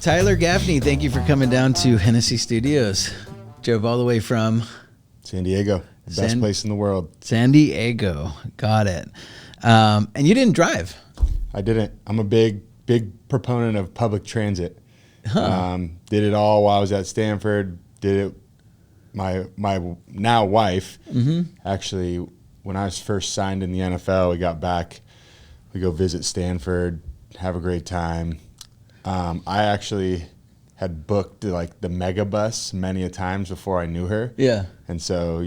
Tyler Gaffney, thank you for coming down to Hennessey Studios. Drove all the way from San Diego, the best place in the world. San Diego, got it. And you didn't drive. I didn't. I'm a big proponent of public transit. Did it all while I was at Stanford. Did it. My now wife, actually, when I was first signed in the NFL, we got back. We go visit Stanford, have a great time. I actually had booked like the Megabus many a times before I knew her. Yeah. And so,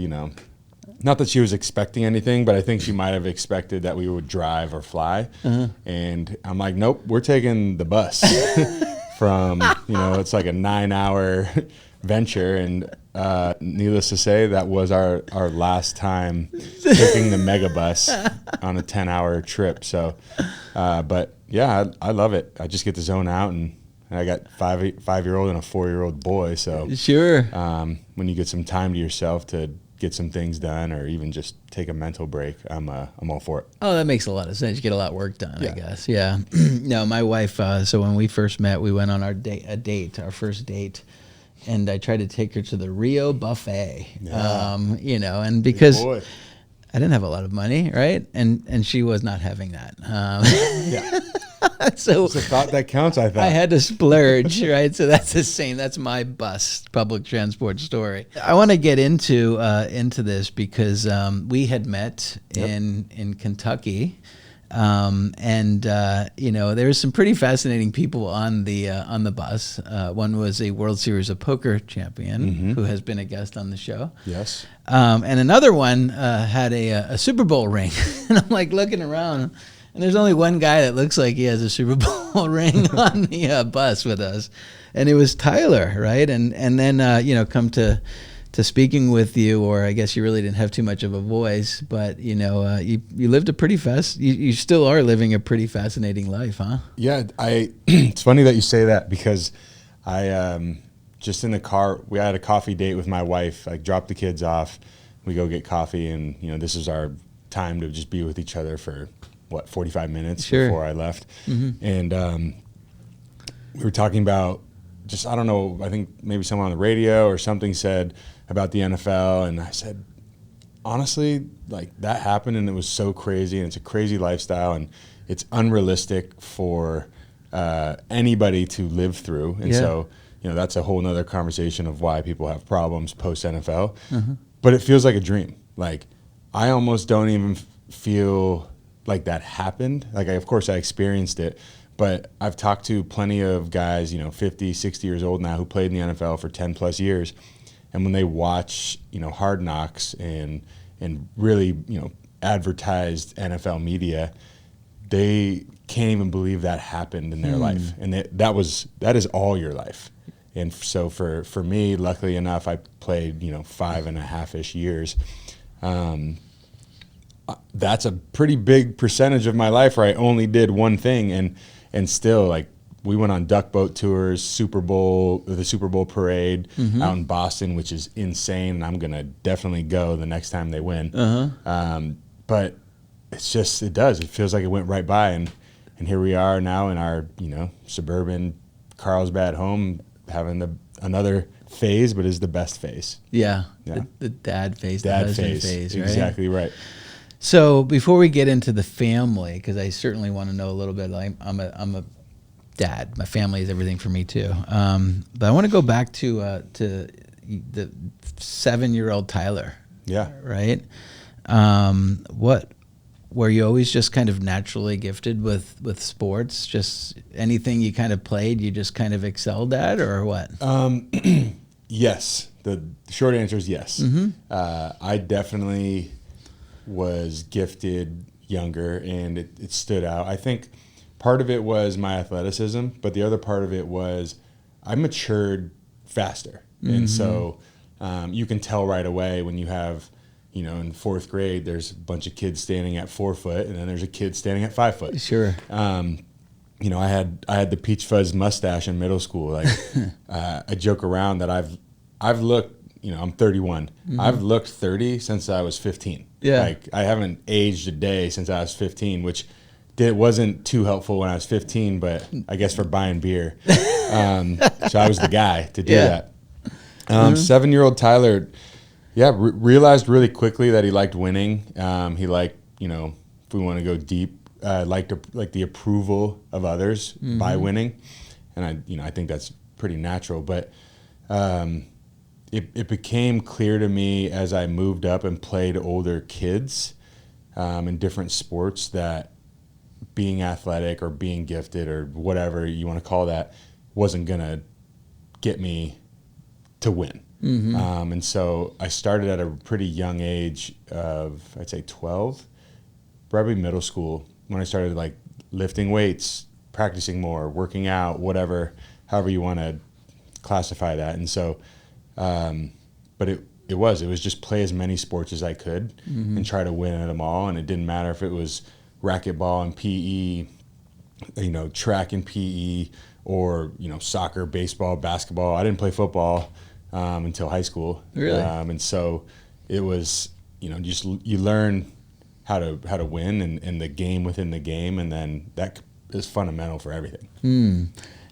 not that she was expecting anything, but I think she might have expected that we would drive or fly. And I'm like, nope, we're taking the bus from, it's like a 9-hour venture. And needless to say, that was our last time taking the Megabus on a 10-hour trip. So, but yeah, I love it. I just get to zone out, and I got 5-year-old and a 4-year-old boy. So sure. When you get some time to yourself to get some things done, or even just take a mental break, I'm all for it. Oh, that makes a lot of sense. You get a lot of work done, I guess. Yeah. No, my wife. So when we first met, we went on our first date. And I tried to take her to the Rio buffet, and because I didn't have a lot of money, right? And she was not having that. So it's the thought that counts, I thought. I had to splurge, right? So that's the same. That's my bus public transport story. I want to get into this because we had met in Kentucky. There's some pretty fascinating people on the bus. One was a World Series of Poker champion who has been a guest on the show. Yes. And another one had a Super Bowl ring. And I'm like looking around, and there's only one guy that looks like he has a Super Bowl ring on the bus with us, and it was Tyler, right? And then come to speaking with you, or I guess you really didn't have too much of a voice, but you lived a pretty you still are living a pretty fascinating life, huh? Yeah, it's funny that you say that, because I just in the car, we had a coffee date with my wife. I dropped the kids off, we go get coffee, and this is our time to just be with each other for 45 minutes before I left. And we were talking about just, I don't know, I think maybe someone on the radio or something said about the NFL, and I said, honestly, like, that happened, and it was so crazy, and it's a crazy lifestyle, and it's unrealistic for anybody to live through. And so, that's a whole nother conversation of why people have problems post NFL. But it feels like a dream. Like, I almost don't even feel like that happened. Like, of course I experienced it, but I've talked to plenty of guys, 50, 60 years old now, who played in the NFL for 10 plus years. And when they watch, Hard Knocks and really, advertised NFL media, they can't even believe that happened in their life. And that is all your life. And so for me, luckily enough, I played, 5.5-ish years. That's a pretty big percentage of my life where I only did one thing, and still, like, we went on duck boat tours, the Super Bowl parade out in Boston, which is insane, and I'm gonna definitely go the next time they win. But it's just, it feels like it went right by, and here we are now in our suburban Carlsbad home, having another phase, but is the best phase. Yeah. The dad phase, the husband phase, right? Exactly right. So before we get into the family, because I certainly want to know a little bit, I'm a dad. My family is everything for me too. But I want to go back to the 7-year-old Tyler. Yeah. Right. Were you always just kind of naturally gifted with sports? Just anything you kind of played, you just kind of excelled at, or what? Yes. The short answer is yes. I definitely was gifted younger, and it stood out. I think part of it was my athleticism, but the other part of it was I matured faster. And so you can tell right away when you have, in 4th grade, there's a bunch of kids standing at 4 foot, and then there's a kid standing at 5 foot. Sure. I had the peach fuzz mustache in middle school. Like, I joke around that I've looked, I'm 31. I've looked 30 since I was 15. Yeah. Like, I haven't aged a day since I was 15, which it wasn't too helpful when I was 15, but I guess for buying beer. So I was the guy to do that. 7-year-old Tyler, realized really quickly that he liked winning. He liked, if we want to go deep, liked the approval of others by winning. And I think that's pretty natural, but it became clear to me as I moved up and played older kids in different sports that being athletic or being gifted or whatever you want to call that wasn't going to get me to win. And so I started at a pretty young age of, I'd say 12, probably middle school, when I started like lifting weights, practicing more, working out, whatever, however you want to classify that. And so, but it was just play as many sports as I could and try to win at them all. And it didn't matter if it was racquetball and PE, track and PE, or, soccer, baseball, basketball. I didn't play football until high school. Really? And so it was, you learn how to win and the game within the game. And then that is fundamental for everything.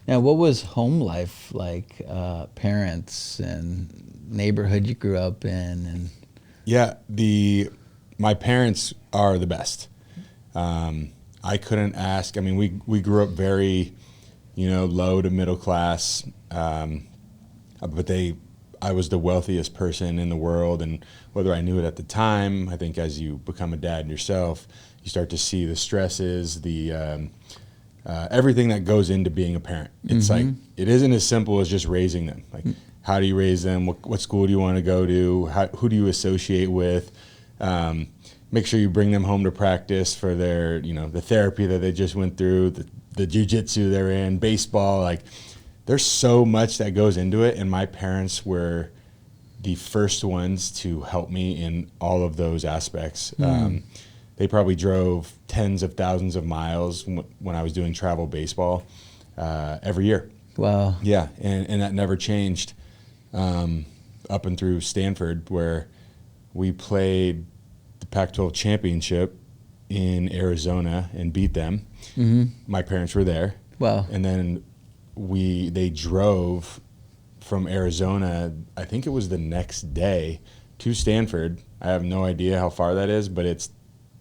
Now, what was home life like, parents and neighborhood you grew up in? And yeah, my parents are the best. I couldn't ask. I mean, we grew up very, low to middle class, but I was the wealthiest person in the world, and whether I knew it at the time, I think as you become a dad yourself, you start to see the stresses, the everything that goes into being a parent. It's like, it isn't as simple as just raising them. Like, how do you raise them? What school do you want to go to? Who do you associate with? Make sure you bring them home to practice for their, the therapy that they just went through, the jiu-jitsu they're in, baseball. Like, there's so much that goes into it, and my parents were the first ones to help me in all of those aspects. They probably drove tens of thousands of miles when I was doing travel baseball every year. wow. Yeah, and that never changed up and through Stanford, where we played the Pac-12 championship in Arizona and beat them. My parents were there. Wow. And then they drove from Arizona, I think it was the next day, to Stanford. I have no idea how far that is, but it's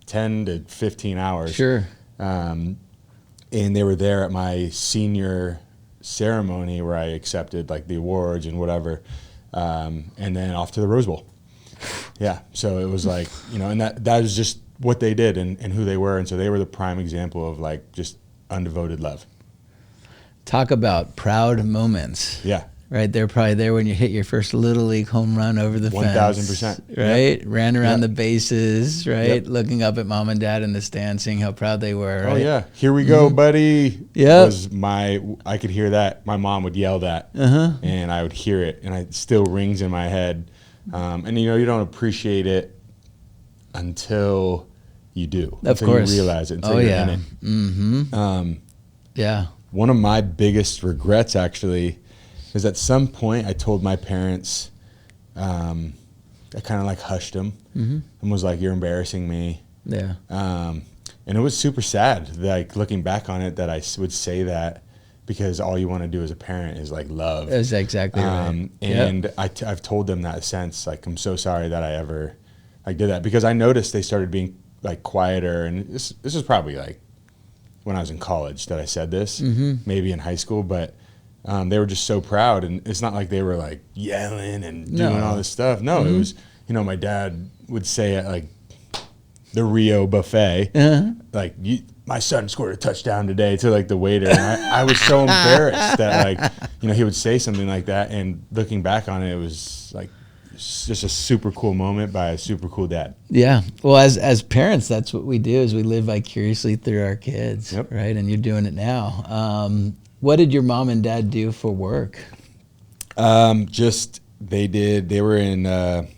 10 to 15 hours. Sure. And they were there at my senior ceremony where I accepted like the awards and whatever, and then off to the Rose Bowl. Yeah, so it was like, and that was just what they did and who they were, and so they were the prime example of like just undevoted love. Talk about proud moments. Yeah. Right, they're probably there when you hit your first Little League home run over the fence. 1,000%. Right? Ran around the bases, right? Yep. Looking up at mom and dad in the stand, seeing how proud they were, right? Oh, yeah. Here we go, buddy. Yep. I could hear that. My mom would yell that, and I would hear it, and it still rings in my head. And, you don't appreciate it until you do. Of course. You realize it, until you're in it. Yeah. One of my biggest regrets, actually, is at some point I told my parents, I kind of like hushed them and was like, "You're embarrassing me." Yeah. And it was super sad, like looking back on it, that I would say that, because all you want to do as a parent is like love. That's exactly right. And I've told them that since, like, I'm so sorry that I ever like did that, because I noticed they started being like quieter, and this is probably like when I was in college that I said this, maybe in high school, but they were just so proud, and it's not like they were like yelling and doing all this stuff. No, it was, my dad would say at like the Rio buffet, like, my son scored a touchdown today, to like the waiter. And I was so embarrassed that like, he would say something like that. And looking back on it, it was like just a super cool moment by a super cool dad. Yeah. Well, as parents, that's what we do, is we live vicariously through our kids, right? And you're doing it now. What did your mom and dad do for work? They were in,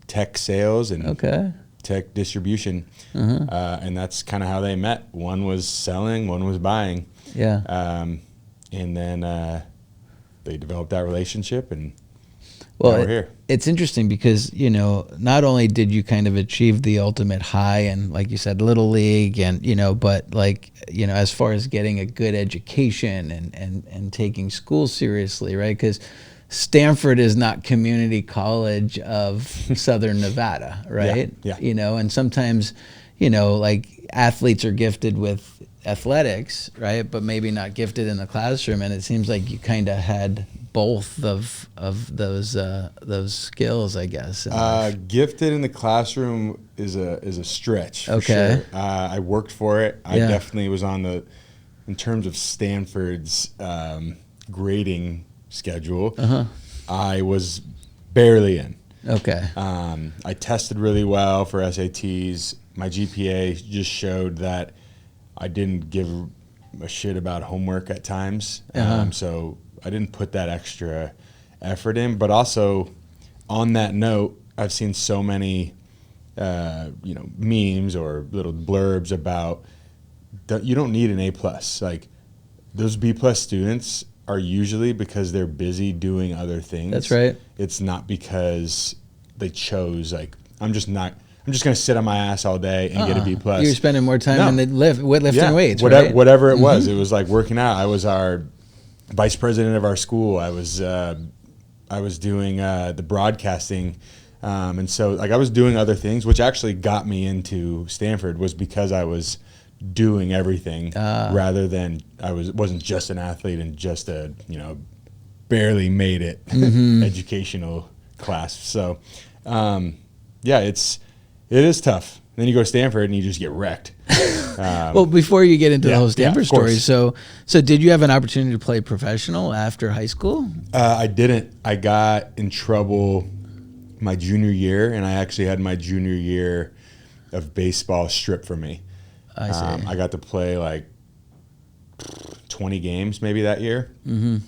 tech sales and tech distribution. And that's kind of how they met. One was selling, one was buying. Yeah. And then they developed that relationship. And Well, we're here. It's interesting because, not only did you kind of achieve the ultimate high and, like you said, Little League and, but as far as getting a good education and taking school seriously, right? Because Stanford is not community college of Southern Nevada, right? Yeah. And sometimes, like athletes are gifted with athletics, right? But maybe not gifted in the classroom. And it seems like you kind of had both of those skills, I guess. Gifted in the classroom is a stretch. For Okay. Sure. I worked for it. I Yeah. definitely was in terms of Stanford's grading schedule. I was barely in. Okay. I tested really well for SATs. My GPA just showed that I didn't give a shit about homework at times. So I didn't put that extra effort in. But also, on that note, I've seen so many, memes or little blurbs about you don't need an A+. Like, those B+ students are usually because they're busy doing other things. That's right. It's not because they chose, like, I'm just going to sit on my ass all day and get a B+. You were spending more time in lifting weights, whatever, right? Whatever it was. It was like working out. I was our vice president of our school. I was doing the broadcasting. And so, like, I was doing other things, which actually got me into Stanford, was because I was doing everything rather than wasn't just an athlete and just a, barely made it educational class. So, it is tough. Then you go to Stanford and you just get wrecked. Well, before you get into the whole Stanford of story, course. so did you have an opportunity to play professional after high school? I didn't. I got in trouble my junior year, and I actually had my junior year of baseball stripped from me. I see. I got to play like 20 games maybe that year.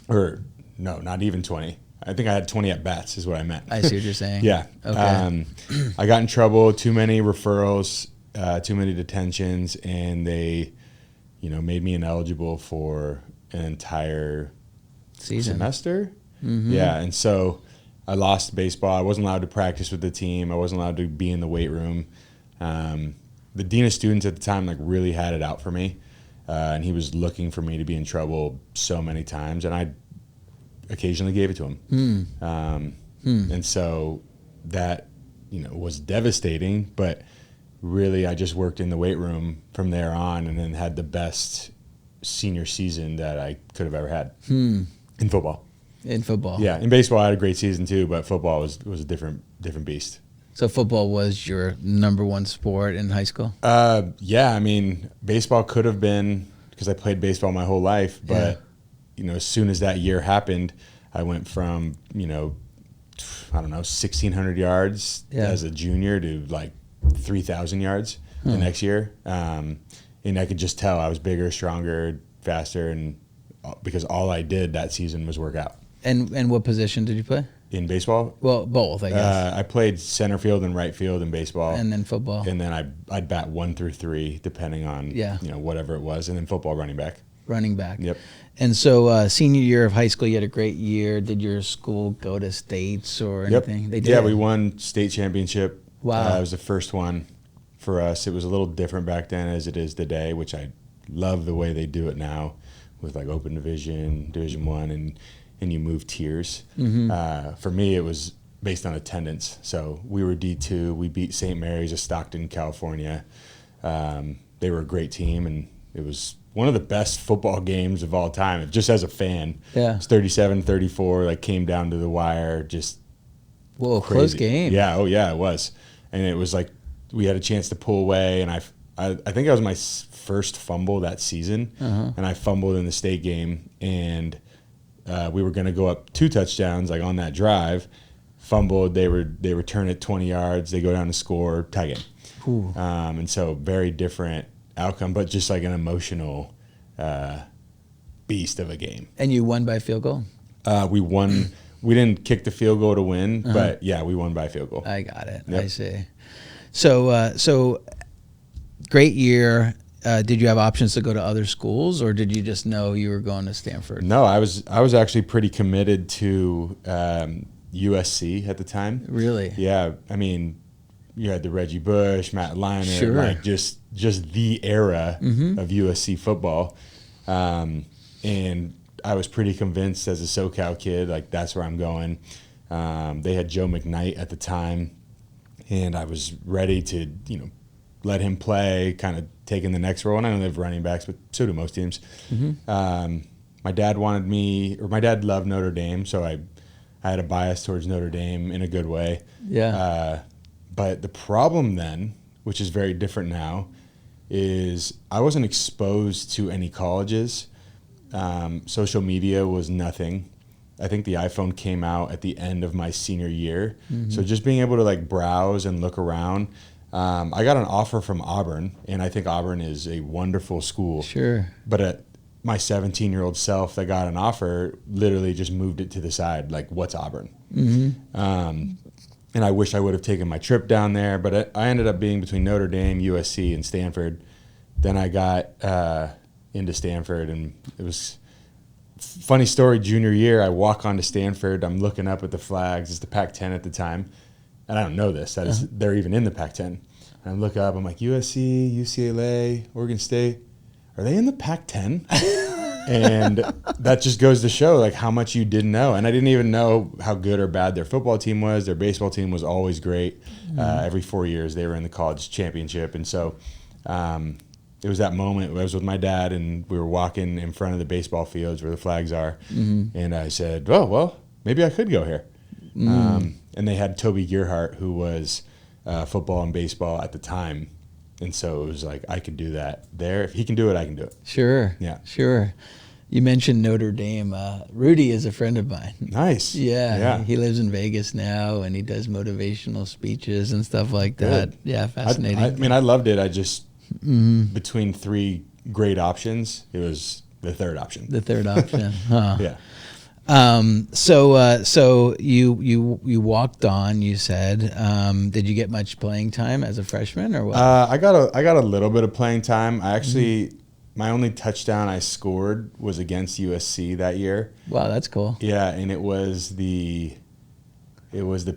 Or no, not even 20. I think I had 20 at bats is what I meant. I see what you're saying. Yeah. Okay. I got in trouble, too many referrals, too many detentions, and they, made me ineligible for an entire semester. Yeah. And so I lost baseball. I wasn't allowed to practice with the team. I wasn't allowed to be in the weight room. The dean of students at the time really had it out for me. And he was looking for me to be in trouble so many times. And I occasionally gave it to him. And so that, was devastating, but really I just worked in the weight room from there on and then had the best senior season that I could have ever had in football. In football. Yeah. In baseball, I had a great season too, but football was a different beast. So football was your number one sport in high school? Yeah. I mean, baseball could have been, because I played baseball my whole life, but as soon as that year happened, I went from, 1,600 yards as a junior to like 3,000 yards the next year. And I could just tell I was bigger, stronger, faster, and because all I did that season was work out. And what position did you play? In baseball? Well, both, I guess. I played center field and right field in baseball. And then football. And then I'd bat 1 through 3, depending on whatever it was. And then football, running back. Running back. Yep. And so senior year of high school, you had a great year. Did your school go to states or anything? They did? Yeah, we won state championship. Wow. It was the first one for us. It was a little different back then as it is today, which I love the way they do it now with like open division, Division I, and you move tiers. For me, it was based on attendance. So we were D2. We beat St. Mary's of Stockton, California. They were a great team, and it was one of the best football games of all time, just as a fan. Yeah. It's 37-34, like came down to the wire, just Whoa, crazy. close game. Yeah, oh yeah, it was. And it was like we had a chance to pull away, and I think that was my first fumble that season, and I fumbled in the state game, and we were going to go up 2 touchdowns like on that drive, fumbled, they return it 20 yards, they go down to score, tie game. And so very different outcome, but just like an emotional beast of a game. And you won by field goal? We won. We didn't kick the field goal to win, but yeah, we won by field goal. I got it. Yep. I see. So great year. Did you have options to go to other schools, or did you just know you were going to Stanford? No, I was actually pretty committed to USC at the time. Really? Yeah, I mean, you had the Reggie Bush, Matt Leinart, Sure. like just the era of USC football. And I was pretty convinced as a SoCal kid, like that's where I'm going. They had Joe McKnight at the time, and I was ready to, let him play, kind of taking the next role. And I know they have running backs, but so do most teams. My dad my dad loved Notre Dame, so I had a bias towards Notre Dame in a good way. Yeah. But the problem then, which is very different now, is I wasn't exposed to any colleges. Social media was nothing. I think the iPhone came out at the end of my senior year. So just being able to like browse and look around. I got an offer from Auburn, and I think Auburn is a wonderful school. Sure. But at my 17-year-old self that got an offer literally just moved it to the side. Like, what's Auburn? And I wish I would have taken my trip down there, but I ended up being between Notre Dame, USC, and Stanford. Then I got into Stanford, and it was funny story. Junior year, I walk onto Stanford. I'm looking up at the flags. It's the Pac-10 at the time, and I don't know this. That is, they're even in the Pac-10. And I look up. I'm like, USC, UCLA, Oregon State. Are they in the Pac-10? And that just goes to show like how much you didn't know. And I didn't even know how good or bad their football team was. Their baseball team was always great. Every 4 years they were in the college championship. And so it was that moment. I was with my dad, and we were walking in front of the baseball fields where the flags are. And I said, oh, well, maybe I could go here. And they had Toby Gerhart, who was football and baseball at the time. And so it was like, I could do that there. If he can do it, I can do it. Sure. Yeah. Sure. You mentioned Notre Dame. Rudy is a friend of mine. Nice. Yeah. He lives in Vegas now, and he does motivational speeches and stuff like that. Good. Yeah, fascinating. I mean, I loved it. I just, between three great options, it was the third option. The third option. Huh. Yeah. So you walked on, you said. Did you get much playing time as a freshman or what? I got a little bit of playing time. I actually, my only touchdown I scored was against USC that year. Wow, that's cool. Yeah, and it was the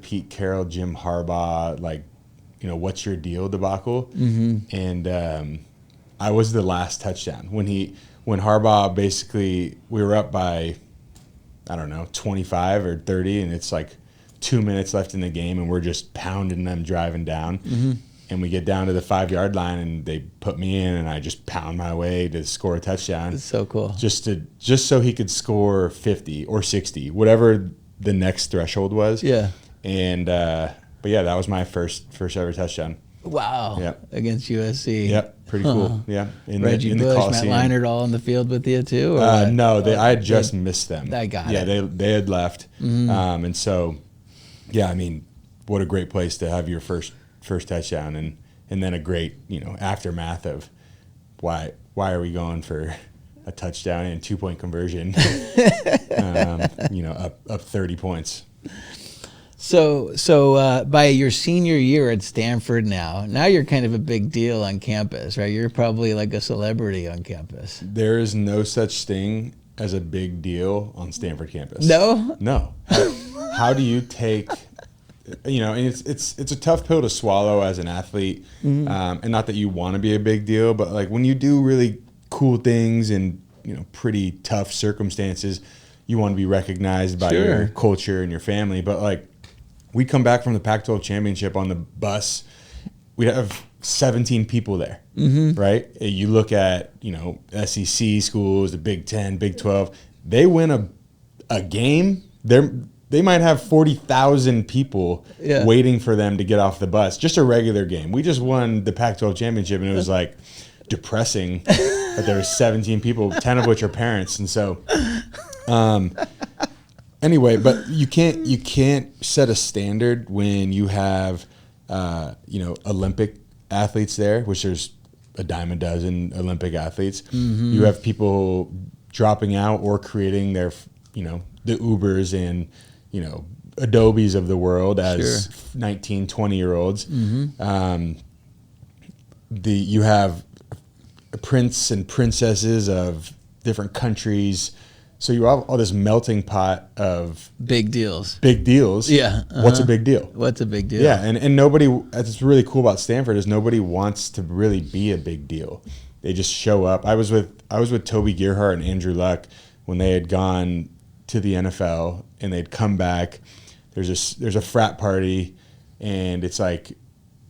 Pete Carroll, Jim Harbaugh, like, what's your deal debacle. And I was the last touchdown when Harbaugh basically, we were up by, I don't know, 25 or 30, and it's like 2 minutes left in the game, and we're just pounding them driving down. And we get down to the 5-yard line, and they put me in, and I just pound my way to score a touchdown. It's so cool. Just so he could score 50 or 60, whatever the next threshold was. Yeah. And but yeah, that was my first ever touchdown. Wow. Yep. Against USC. Yep. Pretty cool. Yeah. Reggie Bush, Matt Leinart all on the field with you too? Or no, I had just missed them. I got it. Yeah, they had left. And so, yeah, I mean, what a great place to have your first touchdown, and then a great, aftermath of why are we going for a touchdown and 2-point conversion, up 30 points. So by your senior year at Stanford now you're kind of a big deal on campus, right? You're probably like a celebrity on campus. There is no such thing as a big deal on Stanford campus. No? How do you take, and it's a tough pill to swallow as an athlete, and not that you want to be a big deal, but like when you do really cool things in, pretty tough circumstances, you want to be recognized by your culture and your family. But like, we come back from the Pac-12 championship on the bus, we have 17 people there, right? You look at, SEC schools, the Big 10, Big 12, they win a game, they might have 40,000 people waiting for them to get off the bus. Just a regular game. We just won the Pac-12 championship, and it was like depressing that there were 17 people, 10 of which are parents. And so, anyway, but you can't set a standard when you have, Olympic athletes there, which there's a dime a dozen Olympic athletes. You have people dropping out or creating their, the Ubers and, Adobes of the world as 19, 20-year-olds. You have prince and princesses of different countries So you have all this melting pot of Big deals. Yeah. What's a big deal? What's a big deal? Yeah. And nobody, that's really cool about Stanford is nobody wants to really be a big deal. They just show up. I was with Toby Gerhart and Andrew Luck when they had gone to the NFL and they'd come back. There's a frat party, and it's like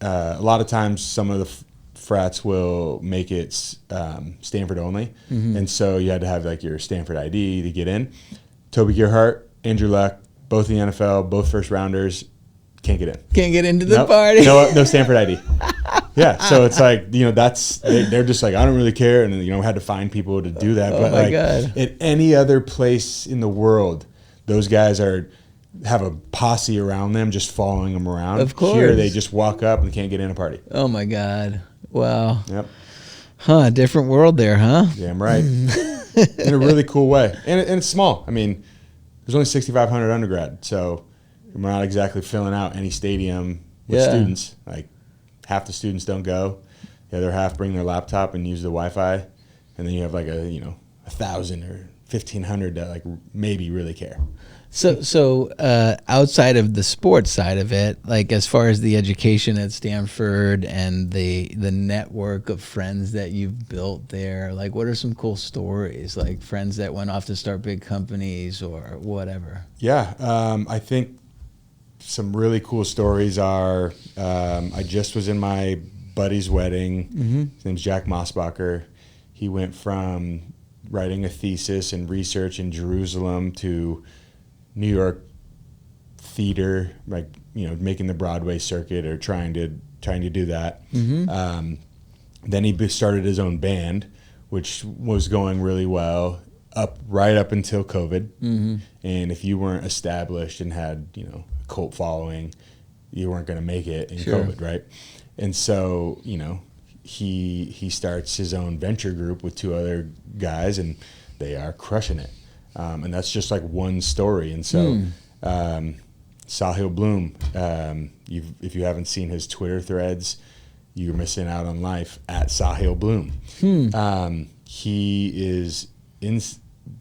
a lot of times some of the frats will make it Stanford only, and so you had to have like your Stanford ID to get in. Toby Gerhart, Andrew Luck, both in the NFL, both first rounders, can't get in. Can't get into the party. No Stanford ID. Yeah, so it's like, they're just like, I don't really care, and had to find people to do that. But my God. At any other place in the world, those guys have a posse around them just following them around. Of course. Here they just walk up and can't get in a party. Oh my God. Wow. Yep. Huh, different world there, huh? Damn right. In a really cool way. And it's small. I mean, there's only 6,500 undergrad, so we're not exactly filling out any stadium with students. Like, half the students don't go. The other half bring their laptop and use the Wi-Fi. And then you have like 1,000 or 1,500 that like maybe really care. So outside of the sports side of it, like as far as the education at Stanford and the network of friends that you've built there, like what are some cool stories, like friends that went off to start big companies or whatever? Yeah, I think some really cool stories are, I just was in my buddy's wedding. His name's Jack Mossbacher. He went from writing a thesis and research in Jerusalem to New York theater, like making the Broadway circuit or trying to do that. Then he started his own band, which was going really well right up until COVID. And if you weren't established and had a cult following, you weren't going to make it in COVID, right? And so he starts his own venture group with two other guys, and they are crushing it. And that's just like one story. And so Sahil Bloom, if you haven't seen his Twitter threads, you're missing out on life at Sahil Bloom. He is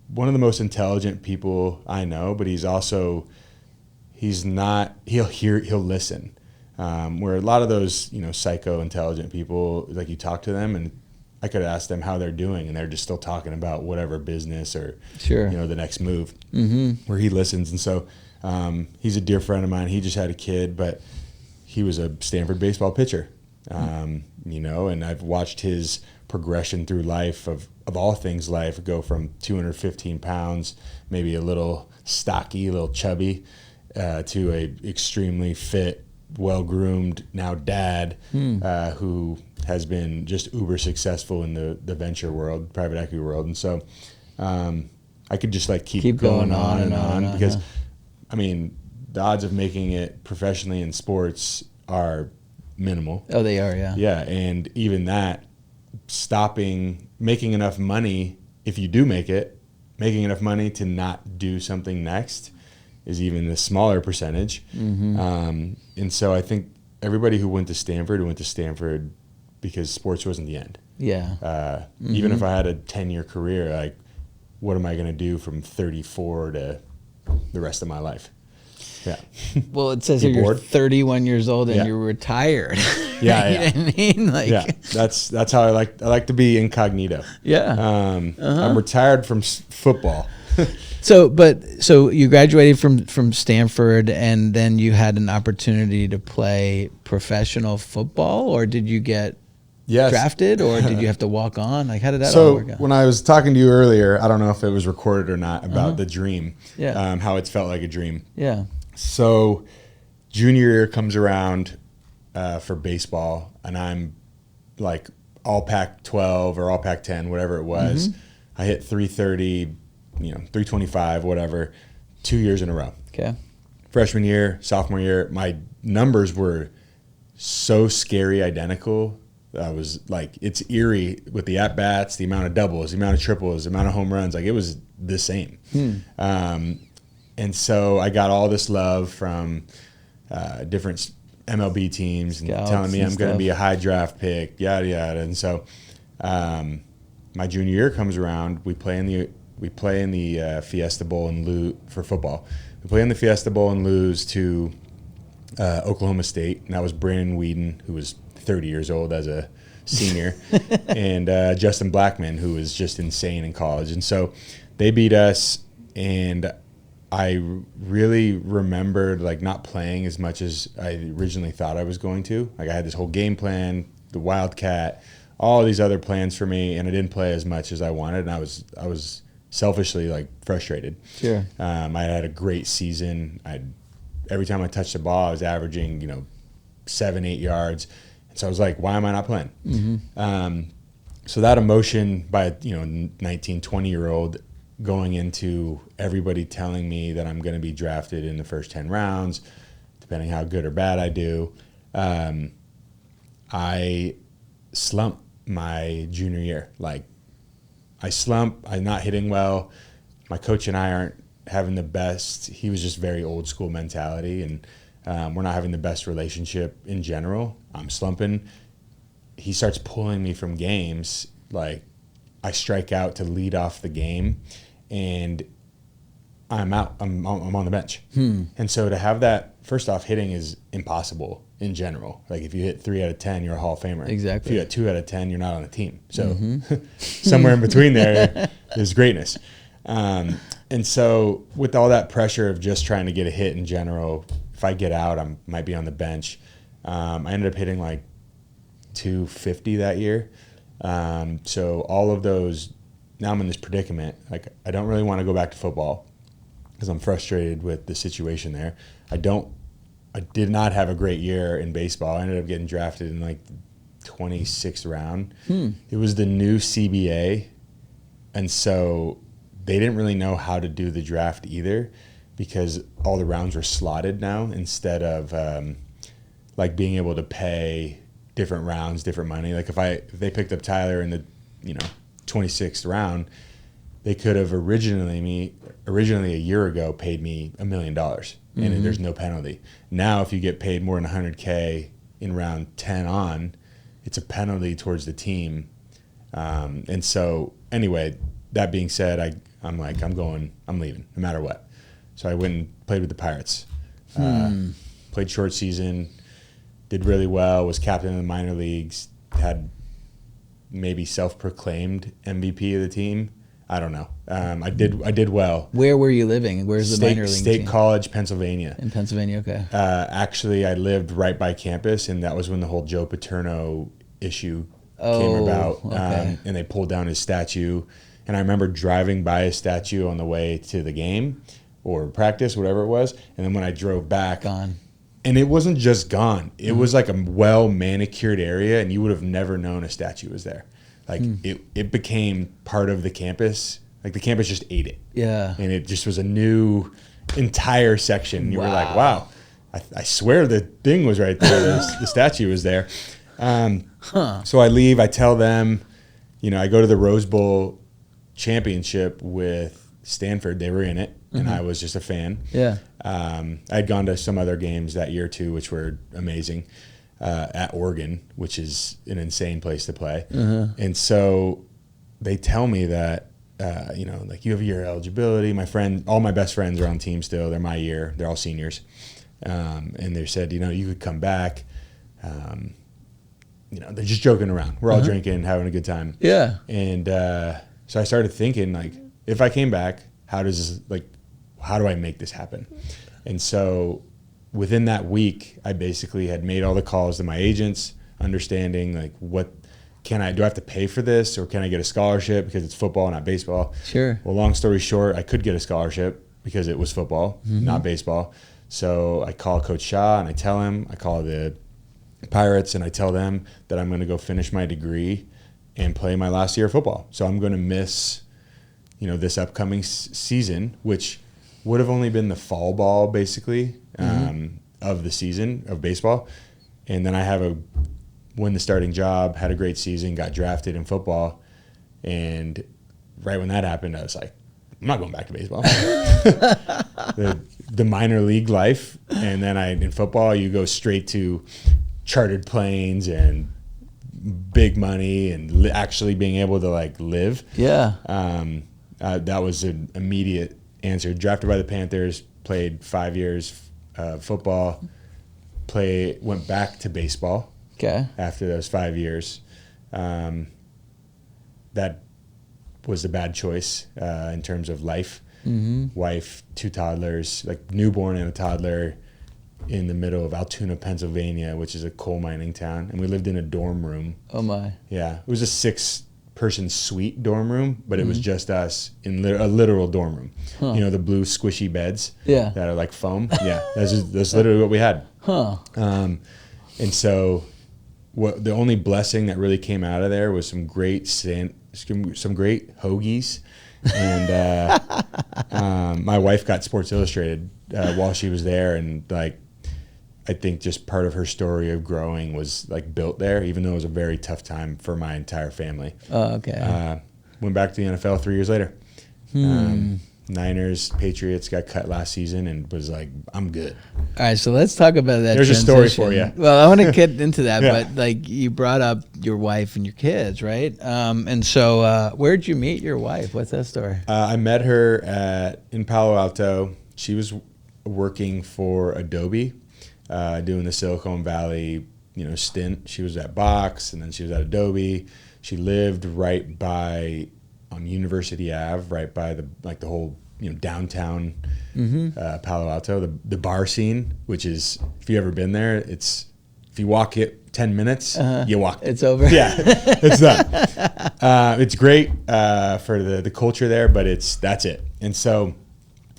one of the most intelligent people I know, but he'll listen. Where a lot of those, psycho intelligent people, like you talk to them and I could ask them how they're doing, and they're just still talking about whatever business or the next move. Where he listens, and so he's a dear friend of mine. He just had a kid, but he was a Stanford baseball pitcher, and I've watched his progression through life of all things life, go from 215 pounds, maybe a little stocky, a little chubby, to a extremely fit, well-groomed now dad who has been just uber successful in the venture world, private equity world. And so I could just like keep going on and on because I mean, the odds of making it professionally in sports are minimal. Oh, they are, yeah. Yeah, and even that, making enough money, if you do make it, making enough money to not do something next is even a smaller percentage. And so I think everybody who went to Stanford because sports wasn't the end. Yeah. Even if I had a 10-year career, like, what am I going to do from 34 to the rest of my life? Yeah. Well, it says here you're 31 years old and you're retired. Yeah, you know what I mean? Like, yeah, that's how I like to be incognito. Yeah. I'm retired from football. So you graduated from Stanford, and then you had an opportunity to play professional football, or did you get drafted, or did you have to walk on? Like, how did that all work out? When I was talking to you earlier, I don't know if it was recorded or not, about the dream, how it's felt like a dream. Yeah. So junior year comes around for baseball, and I'm like all Pac-12 or all Pac-10, whatever it was. I hit 330, 325, whatever, 2 years in a row. Okay. Freshman year, sophomore year, my numbers were so scary identical. I was like, it's eerie with the at-bats, the amount of doubles, the amount of triples, the amount of home runs. Like, it was the same. And so I got all this love from different MLB teams and telling me I'm going to be a high draft pick, yada, yada. And so my junior year comes around. We play in the we play in the Fiesta Bowl and lose for football. We play in the Fiesta Bowl and lose to Oklahoma State, and that was Brandon Whedon, who was 30 years old as a senior, and Justin Blackman, who was just insane in college. And so they beat us, and I really remembered like not playing as much as I originally thought I was going to. Like I had this whole game plan, the Wildcat, all these other plans for me, and I didn't play as much as I wanted, and I was selfishly like frustrated. Sure. I had a great season. Every time I touched the ball, I was averaging 7-8 yards, and so I was like, why am I not playing? Mm-hmm. So that emotion by 19, 20-year-old going into everybody telling me that I'm going to be drafted in the first 10 rounds, depending how good or bad I do, I slump my junior year. Like I slump, I'm not hitting well. My coach and I aren't having the best. He was just very old school mentality, and we're not having the best relationship in general. I'm slumping. He starts pulling me from games. Like I strike out to lead off the game, and I'm out. I'm on the bench. And so to have that, first off, hitting is impossible in general. Like if you hit 3 out of 10, you're a Hall of Famer. Exactly. If you hit 2 out of 10, you're not on a team. So somewhere in between there is greatness. And so with all that pressure of just trying to get a hit in general, if I get out, I might be on the bench. I ended up hitting like 250 that year. So all of those, now I'm in this predicament. Like I don't really want to go back to football because I'm frustrated with the situation there. I did not have a great year in baseball. I ended up getting drafted in like the 26th round. It was the new CBA, and so they didn't really know how to do the draft either because all the rounds were slotted now instead of like being able to pay different rounds, different money. Like if they picked up Tyler in the 26th round, they could have originally a year ago paid me $1 million, and there's no penalty. Now if you get paid more than $100K in round 10 on, it's a penalty towards the team. And so anyway, that being said, I'm leaving no matter what. So I went and played with the Pirates. Played short season, did really well, was captain in the minor leagues, had maybe self-proclaimed MVP of the team. I don't know. I did well. Where were you living? Where's the minor league State team? College, Pennsylvania. In Pennsylvania, okay. Actually, I lived right by campus, and that was when the whole Joe Paterno issue came about. Okay. And they pulled down his statue. And I remember driving by his statue on the way to the game or practice, whatever it was. And then when I drove back, Gone. and it wasn't just gone. It was like a well-manicured area, and you would have never known a statue was there. Like it became part of the campus. Like the campus just ate it. Yeah. And it just was a new entire section. You were like, wow, I swear the thing was right there. The statue was there. So I leave. I tell them, I go to the Rose Bowl championship with Stanford. They were in it, and I was just a fan. Yeah. I had gone to some other games that year too, which were amazing. At Oregon, which is an insane place to play. And so they tell me that, like you have year eligibility. All my best friends are on team still. They're my year. They're all seniors. And they said, you could come back. They're just joking around. We're all drinking, having a good time. Yeah. And so I started thinking, like, if I came back, how do I make this happen? And so within that week, I basically had made all the calls to my agents, understanding like do I have to pay for this, or can I get a scholarship because it's football, not baseball? Sure. Well, long story short, I could get a scholarship because it was football, not baseball. So I call Coach Shaw and I tell him, I call the Pirates and I tell them that I'm going to go finish my degree and play my last year of football. So I'm going to miss, this upcoming season, which would have only been the fall ball basically. Of the season of baseball. And then I win the starting job, had a great season, got drafted in football. And right when that happened, I was like, I'm not going back to baseball. the minor league life. And then in football, you go straight to chartered planes and big money and actually being able to like live. Yeah. That was an immediate answer. Drafted by the Panthers, played 5 years football, went back to baseball. Okay. After those 5 years. That was a bad choice in terms of life. Mm-hmm. Wife, 2 toddlers, like newborn and a toddler, in the middle of Altoona, Pennsylvania, which is a coal mining town. And we lived in a dorm room. Oh, my. Yeah. It was a 6-person suite dorm room, but it was just us in a literal dorm room. Huh. You know, the blue squishy beds that are like foam? Yeah. That's literally what we had. Huh. And so the only blessing that really came out of there was some great hoagies. And my wife got Sports Illustrated while she was there, and like I think just part of her story of growing was like built there, even though it was a very tough time for my entire family. Oh, okay. Went back to the NFL 3 years later. Niners, Patriots, got cut last season, and was like, I'm good. All right, so let's talk about that. There's transition. a story for you. Well, I want to get into that, Yeah. but like you brought up your wife and your kids, right? And so where'd you meet your wife? What's that story? I met her in Palo Alto. She was working for Adobe, doing the Silicon Valley, stint. She was at Box, and then she was at Adobe. She lived right by on University Ave, right by the whole downtown Palo Alto, the bar scene, which is, if you've ever been there, if you walk it 10 minutes, you walk it. It's over. Yeah, it's done. It's great for the culture there, but that's it. And so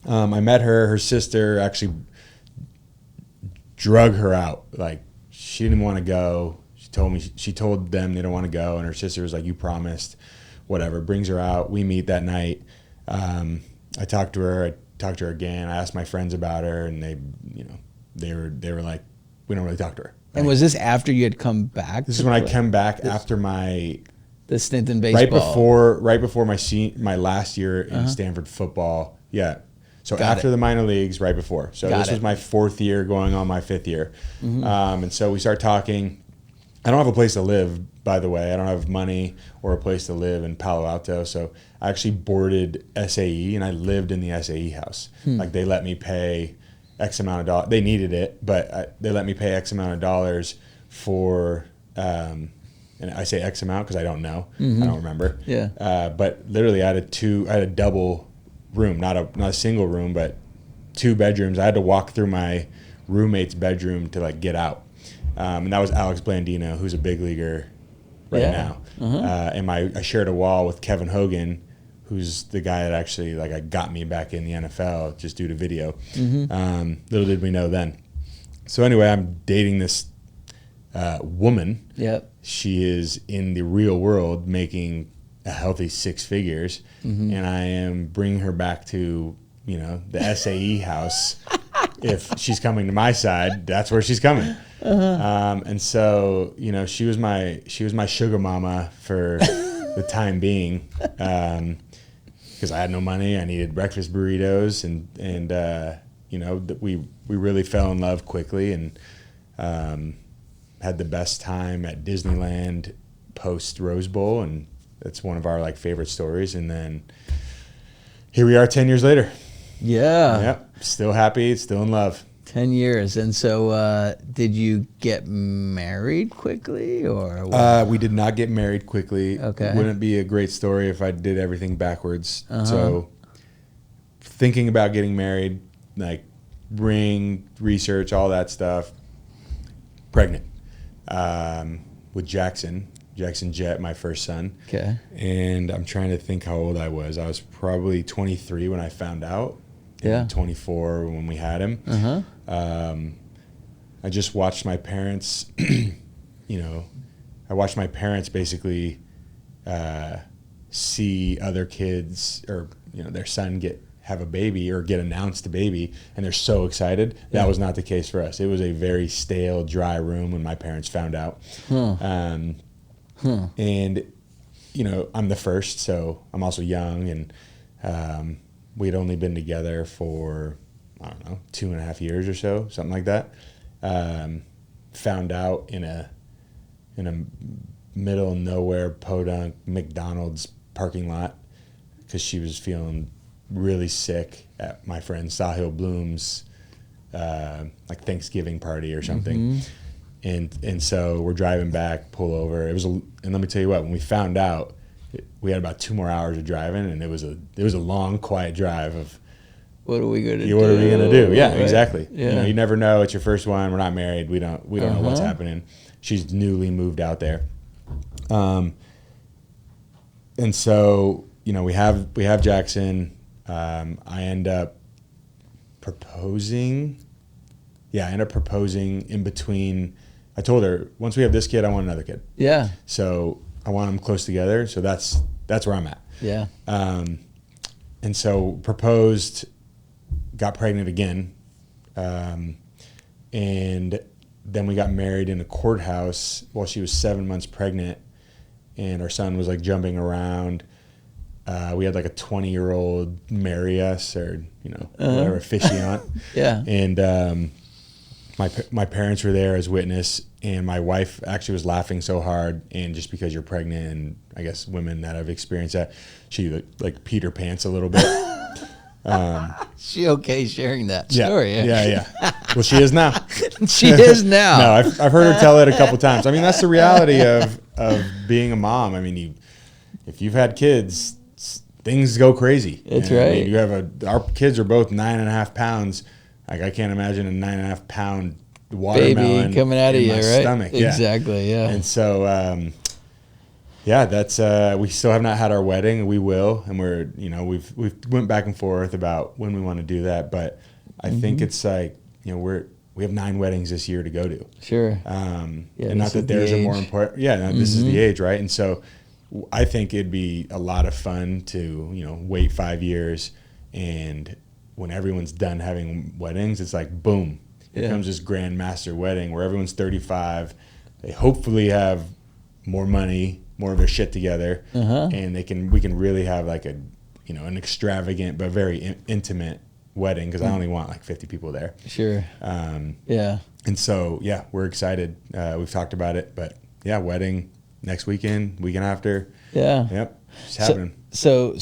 I met her. Her sister actually drug her out. Like, she didn't want to go. She told them they don't want to go, and her sister was like, "You promised." Whatever, brings her out. We meet that night. I talked to her. I talked to her again. I asked my friends about her, and they were like, we don't really talk to her. And was this after you had come back? This is when I came back after the stint in baseball. Right before my last year in Stanford football. Yeah. So after the minor leagues, right before. So this was my 4th year, going on my 5th year. Mm-hmm. And so we start talking. I don't have a place to live, by the way. I don't have money or a place to live in Palo Alto. So I actually boarded SAE, and I lived in the SAE house. Like, they let me pay X amount of dollars. They needed it, but they let me pay X amount of dollars for, and I say X amount because I don't know. I don't remember. Yeah. But literally I had a double room, not a single room, but 2 bedrooms. I had to walk through my roommate's bedroom to like get out. And that was Alex Blandino, who's a big leaguer now. And I shared a wall with Kevin Hogan, who's the guy that actually got me back in the NFL just due to video. Little did we know then. So anyway, I'm dating this woman. Yep. She is in the real world making a healthy 6 figures, and I am bringing her back to the SAE house. If she's coming to my side, that's where she's coming. And so, she was my sugar mama for the time being, because I had no money. I needed breakfast burritos, and we really fell in love quickly, and had the best time at Disneyland post Rose Bowl, and that's one of our favorite stories. And then here we are 10 years later. Yeah. Yep. Still happy, still in love. 10 years. And so did you get married quickly, or what? We did not get married quickly. Okay. Wouldn't be a great story if I did everything backwards. So thinking about getting married, ring, research, all that stuff. Pregnant with Jackson Jett, my first son. Okay. And I'm trying to think how old I was. I was probably 23 when I found out. Yeah. 24 when we had him. I just watched my parents, basically see other kids or, their son have a baby or get announced a baby, and they're so excited. Yeah. That was not the case for us. It was a very stale, dry room when my parents found out. And, I'm the first, so I'm also young, and we'd only been together for, 2.5 years or so, something like that. Found out in a middle of nowhere podunk McDonald's parking lot. because she was feeling really sick at my friend Sahil Bloom's like Thanksgiving party or something. And so we're driving back, pull over. And let me tell you what, when we found out, we had about 2 more hours of driving, and it was a long, quiet drive of what are we going to do? What are we going to do? Yeah, right. exactly. Yeah. You never know. It's your first one. We're not married. We don't know what's happening. She's newly moved out there. And so, we have Jackson. I end up proposing. Yeah, I end up proposing in between. I told her, once we have this kid, I want another kid. Yeah. So I want them close together. So that's where I'm at. Yeah. And so proposed, got pregnant again. And then we got married in a courthouse while she was 7 months pregnant. And our son was like jumping around. We had like a 20-year-old marry us or, whatever, officiant. Yeah. And my parents were there as witness, and my wife actually was laughing so hard. And just because you're pregnant, and I guess women that have experienced that, she like peed her pants a little bit. She okay sharing that story? Yeah. Well, she is now. She is now. No, I've heard her tell it a couple times. I mean, that's the reality of being a mom. I mean, if you've had kids, things go crazy. That's right. I mean, our kids are both 9.5 pounds. Like, I can't imagine a 9.5 pound watermelon baby coming out of you, my right? stomach. Exactly. Yeah. And so, that's we still have not had our wedding. We will, and we've went back and forth about when we want to do that. But I think it's like we have 9 weddings this year to go to. Sure. And not that theirs are more important. Yeah, no, this is the age, right? And so I think it'd be a lot of fun to wait 5 years, and when everyone's done having weddings, it's like boom, here comes this grand master wedding where everyone's 35. They hopefully have more money, more of their shit together, and we can really have like an extravagant but very intimate wedding, because I only want like 50 people there. Sure. Yeah. And so we're excited. We've talked about it, but wedding next weekend after. Yeah. Yep. It's happening. So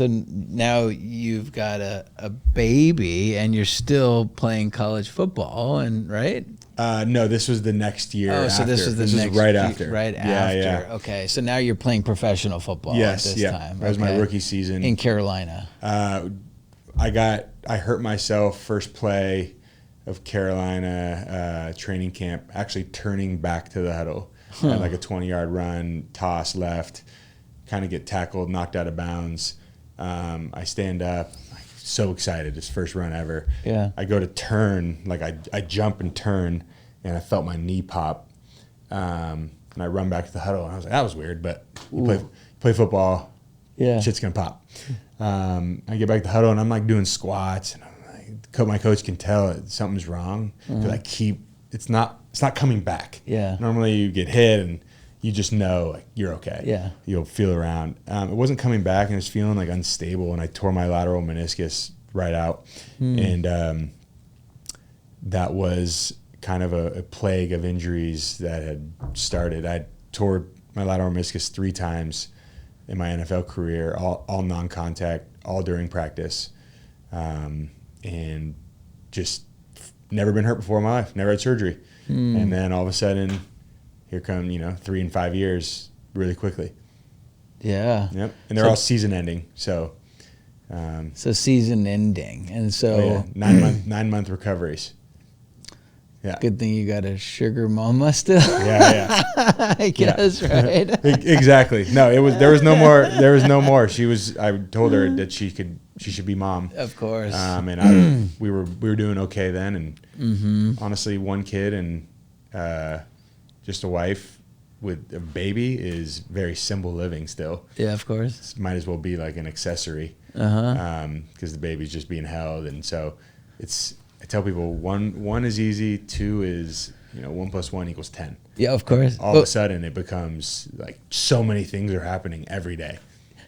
now you've got a baby, and you're still playing college football, and right? No, this was the next year. Oh, so this was right after. Right after. Yeah. Okay, so now you're playing professional football. Yes. At this time. That was my rookie season in Carolina. I hurt myself first play of Carolina training camp, actually turning back to the huddle. I had like a 20-yard run, toss left, kind of get tackled, knocked out of bounds. I stand up, so excited, it's first run ever. Yeah. I go to turn, like I jump and turn, and I felt my knee pop. And I run back to the huddle, and I was like, that was weird, but you play football, shit's gonna pop. I get back to the huddle, and I'm like doing squats, and my coach can tell something's wrong, because it's not coming back. Yeah. Normally you get hit and you just know like you're okay. Yeah. You'll feel around. It wasn't coming back, and I was feeling like unstable, and I tore my lateral meniscus right out. And that was kind of a plague of injuries that had started. I tore my lateral meniscus 3 times in my NFL career, all non-contact, all during practice, and just never been hurt before in my life, never had surgery. And then all of a sudden, here come 3 and 5 years really quickly. Yeah. Yep. And they're all season ending. So season ending, and so 9-month recoveries. Yeah. Good thing you got a sugar mama still. Yeah. I guess, right? Exactly. No, there was no more. There was no more. I told her that she should be mom. Of course. And we were doing okay then, and honestly, 1 kid and just a wife with a baby is very simple living still. Yeah, of course. Might as well be like an accessory, because the baby's just being held, and so I tell people 1 is easy, 2 is 1 + 1 = 10. Yeah, of course. All of a sudden, it becomes like so many things are happening every day.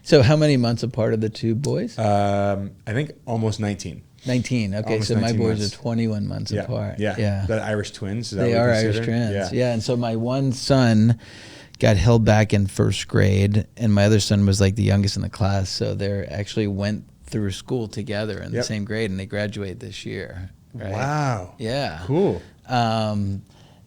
So how many months apart are the 2 boys? I think almost 19. 19. Okay, Almost so my 19 boys months. are 21 months apart. Yeah. Yeah. The Irish twins. Is that They what are we Irish consider? twins. Yeah. And so my one son got held back in first grade, and my other son was like the youngest in the class, so they actually went through school together in the same grade, and they graduate this year. Right? Wow. Yeah. Cool.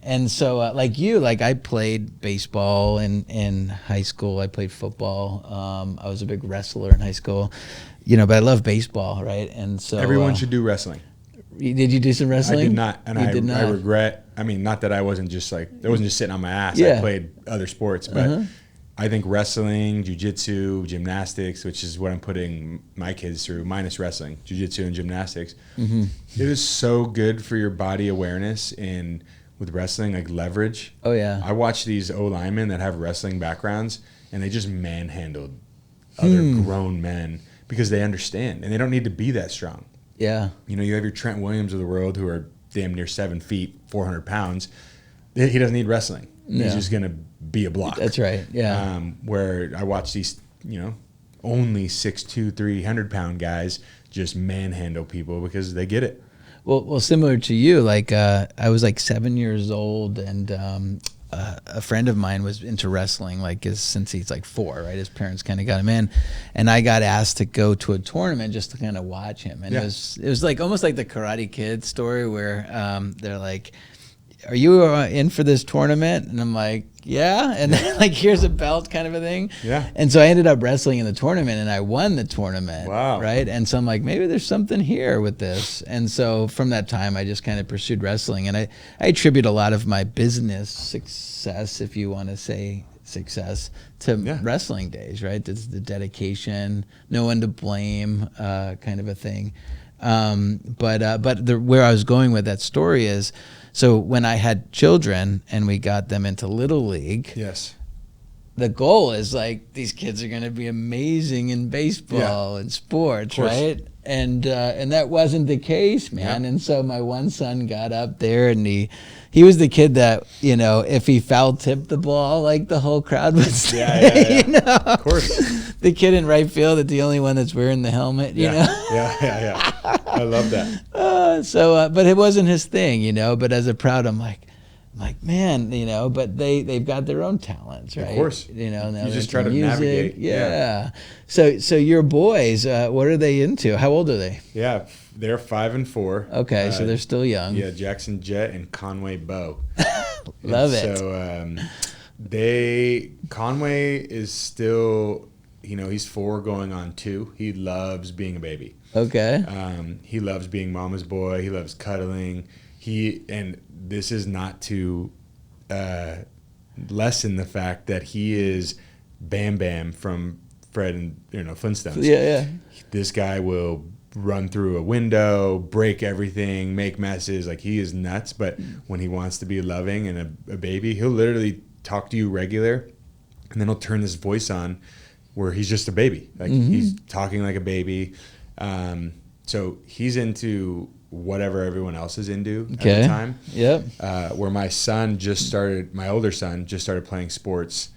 And so, like you, like I played baseball in high school. I played football. I was a big wrestler in high school, but I love baseball, right? And so everyone should do wrestling. Did you do some wrestling? I did not, and I did not. regret. I mean, not that I wasn't just sitting on my ass. Yeah. I played other sports, but I think wrestling, jiu-jitsu, gymnastics, which is what I'm putting my kids through, minus wrestling, jiu-jitsu and gymnastics. It is so good for your body awareness and with wrestling, like leverage. Oh, yeah. I watch these O-linemen that have wrestling backgrounds, and they just manhandled other grown men because they understand, and they don't need to be that strong. Yeah. You have your Trent Williams of the world who are damn near 7 feet, 400 pounds. He doesn't need wrestling. No. He's just going to be a block. That's right. Yeah. Where I watch these, only 6'2", 300-pound guys just manhandle people because they get it. Well, similar to you, like I was like 7 years old, and a friend of mine was into wrestling, since he's like 4, right? His parents kind of got him in, and I got asked to go to a tournament just to kind of watch him, and it was like almost like the Karate Kid story where they're like, "Are you in for this tournament?" And I'm like, "Yeah," and then like, "Here's a belt," kind of a thing. Yeah. And so I ended up wrestling in the tournament, and I won the tournament. Wow. Right. And so I'm like, maybe there's something here with this. And so from that time, I just kind of pursued wrestling, and I attribute a lot of my business success, if you want to say success, to wrestling days. Right. It's the dedication, no one to blame, kind of a thing. But where I was going with that story is, so when I had children and we got them into Little League, the goal is like, these kids are going to be amazing in baseball and sports, right? And that wasn't the case, man. And so my one son got up there, and he was the kid that, if he foul tipped the ball, like the whole crowd would stay. Of course. The kid in right field, that's the only one that's wearing the helmet, you know? Yeah. I love that. But it wasn't his thing, But as a proud, I'm like, man, but they've got their own talents, right? Of course. Now you just try to music. navigate. Yeah. So your boys, what are they into? How old are they? Yeah, they're 5 and 4. Okay, so they're still young. Yeah, Jackson Jet and Conway Bo. Love it. So Conway is still, he's 4 going on 2. He loves being a baby. Okay. He loves being mama's boy. He loves cuddling. And this is not to lessen the fact that he is Bam Bam from Fred and Flintstones. Yeah. This guy will run through a window, break everything, make messes. Like, he is nuts. But when he wants to be loving and a baby, he'll literally talk to you regular, and then he'll turn this voice on where he's just a baby. Like, he's talking like a baby. So he's into whatever everyone else is into at the time. Yep. Where my older son just started playing sports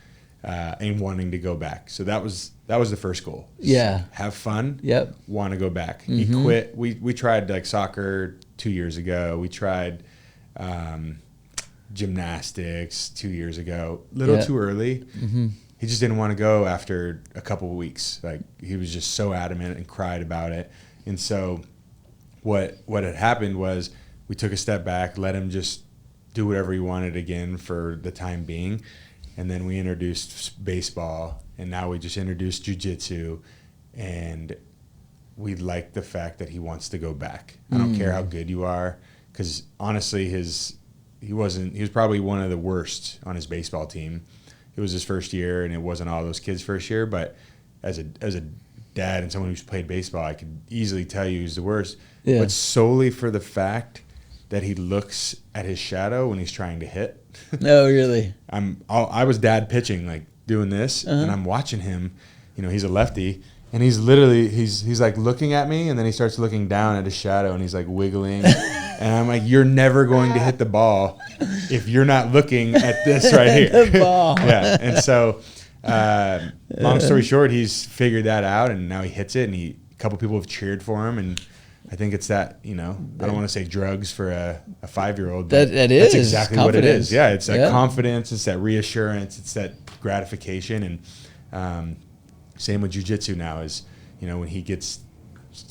and wanting to go back. So that was the first goal. Yeah. Have fun. Yep. Want to go back. He quit. We tried like soccer 2 years ago. We tried gymnastics 2 years ago. Little too early. He just didn't want to go after a couple of weeks. Like, he was just so adamant and cried about it. And so what had happened was we took a step back, let him just do whatever he wanted again for the time being. And then we introduced baseball, and now we just introduced jiu-jitsu, and we like the fact that he wants to go back. I don't care how good you are, because honestly, he was probably one of the worst on his baseball team. It was his first year, and it wasn't all those kids' first year, but as a dad and someone who's played baseball, I could easily tell you he's the worst. Yeah. But solely for the fact that he looks at his shadow when he's trying to hit. No, really. I was dad pitching, like doing this, and I'm watching him. He's a lefty, and he's literally he's like looking at me, and then he starts looking down at his shadow, and he's like wiggling. And I'm like, you're never going to hit the ball if you're not looking at this right here. The ball. Yeah. And so, long story short, he's figured that out, and now he hits it, and a couple people have cheered for him, and I think it's that, I don't want to say drugs for a 5-year-old, but that is that's exactly confidence. What it is. Yeah, it's that confidence, it's that reassurance, it's that gratification. And same with jiu-jitsu now is,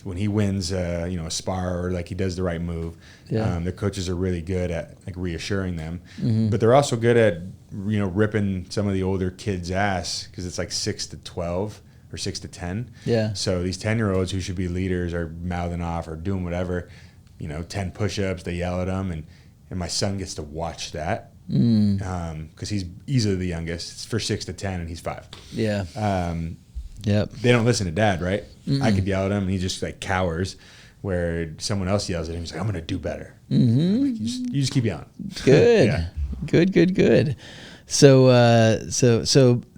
when he wins, a spar or like he does the right move, the coaches are really good at like reassuring them, but they're also good at, ripping some of the older kids' ass because it's like 6 to 12 or 6 to 10. Yeah. So these 10-year-olds who should be leaders are mouthing off or doing whatever, 10 push-ups, they yell at them. And my son gets to watch that because he's easily the youngest. It's for 6 to 10 and he's 5. Yeah. Yep. They don't listen to dad, right? I could yell at him and he just like cowers, where someone else yells at him. He's like, I'm going to do better. Like, you just keep yelling. Good. Yeah. Good. So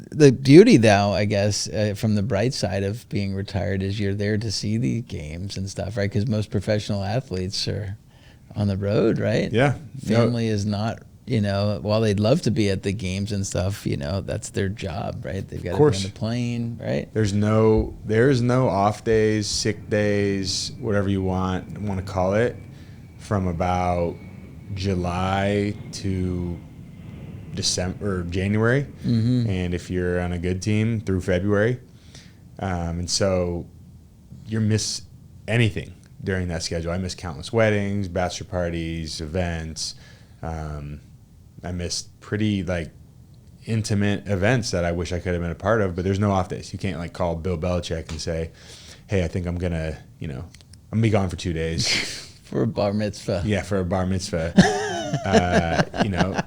the beauty now, I guess, from the bright side of being retired is you're there to see the games and stuff, right? Because most professional athletes are on the road, right? Yeah. Family is not, while they'd love to be at the games and stuff, that's their job, right? They've got to be on the plane, right? There's no off days, sick days, whatever you want to call it, from about July to December or January, and if you're on a good team through February, and so you miss anything during that schedule. I missed countless weddings, bachelor parties, events. I missed pretty like intimate events that I wish I could have been a part of, but there's no off days. You can't like call Bill Belichick and say, hey, I think I'm gonna be gone for 2 days for a bar mitzvah. Yeah, for a bar mitzvah.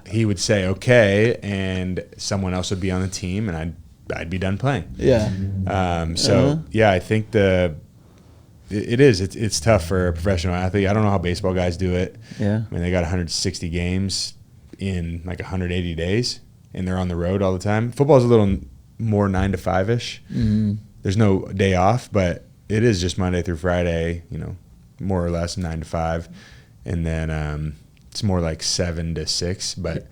He would say okay, and someone else would be on the team, and I'd be done playing. Yeah. I think it's tough for a professional athlete. I don't know how baseball guys do it. Yeah. I mean, they got 160 games in like 180 days, and they're on the road all the time. Football's a little more 9 to 5-ish. There's no day off, but it is just Monday through Friday, more or less 9 to 5, and then it's more like 7 to 6, but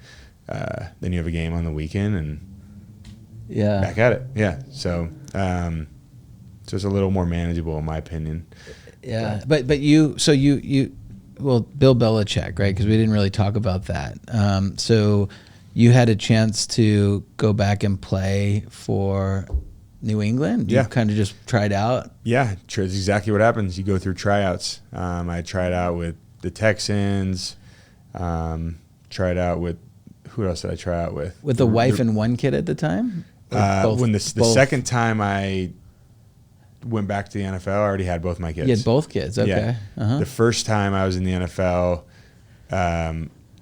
then you have a game on the weekend and back at it. Yeah. So it's a little more manageable in my opinion. Yeah. But Bill Belichick, right? Because we didn't really talk about that. So you had a chance to go back and play for New England? You kind of just tried out? Yeah, that's exactly what happens. You go through tryouts. I tried out with the Texans, tried out with, who else did I try out with? With a wife and one kid at the time? When the second time I went back to the NFL, I already had both my kids. You had both kids, okay. Yeah. The first time I was in the NFL,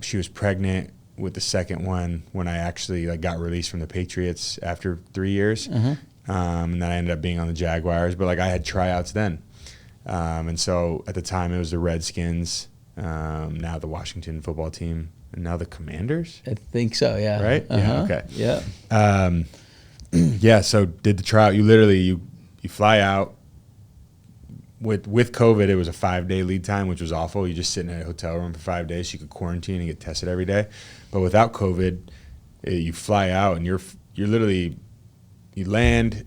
she was pregnant with the second one when I actually got released from the Patriots after 3 years. And then I ended up being on the Jaguars. But I had tryouts then. And so at the time it was the Redskins, now the Washington football team, and now the Commanders? I think so, yeah. Right? Yeah, okay. Yeah. So did the tryout. You fly out. With COVID, it was a 5-day lead time, which was awful. You just sit in a hotel room for 5 days. You could quarantine and get tested every day. But without COVID, you fly out and you're literally, you land,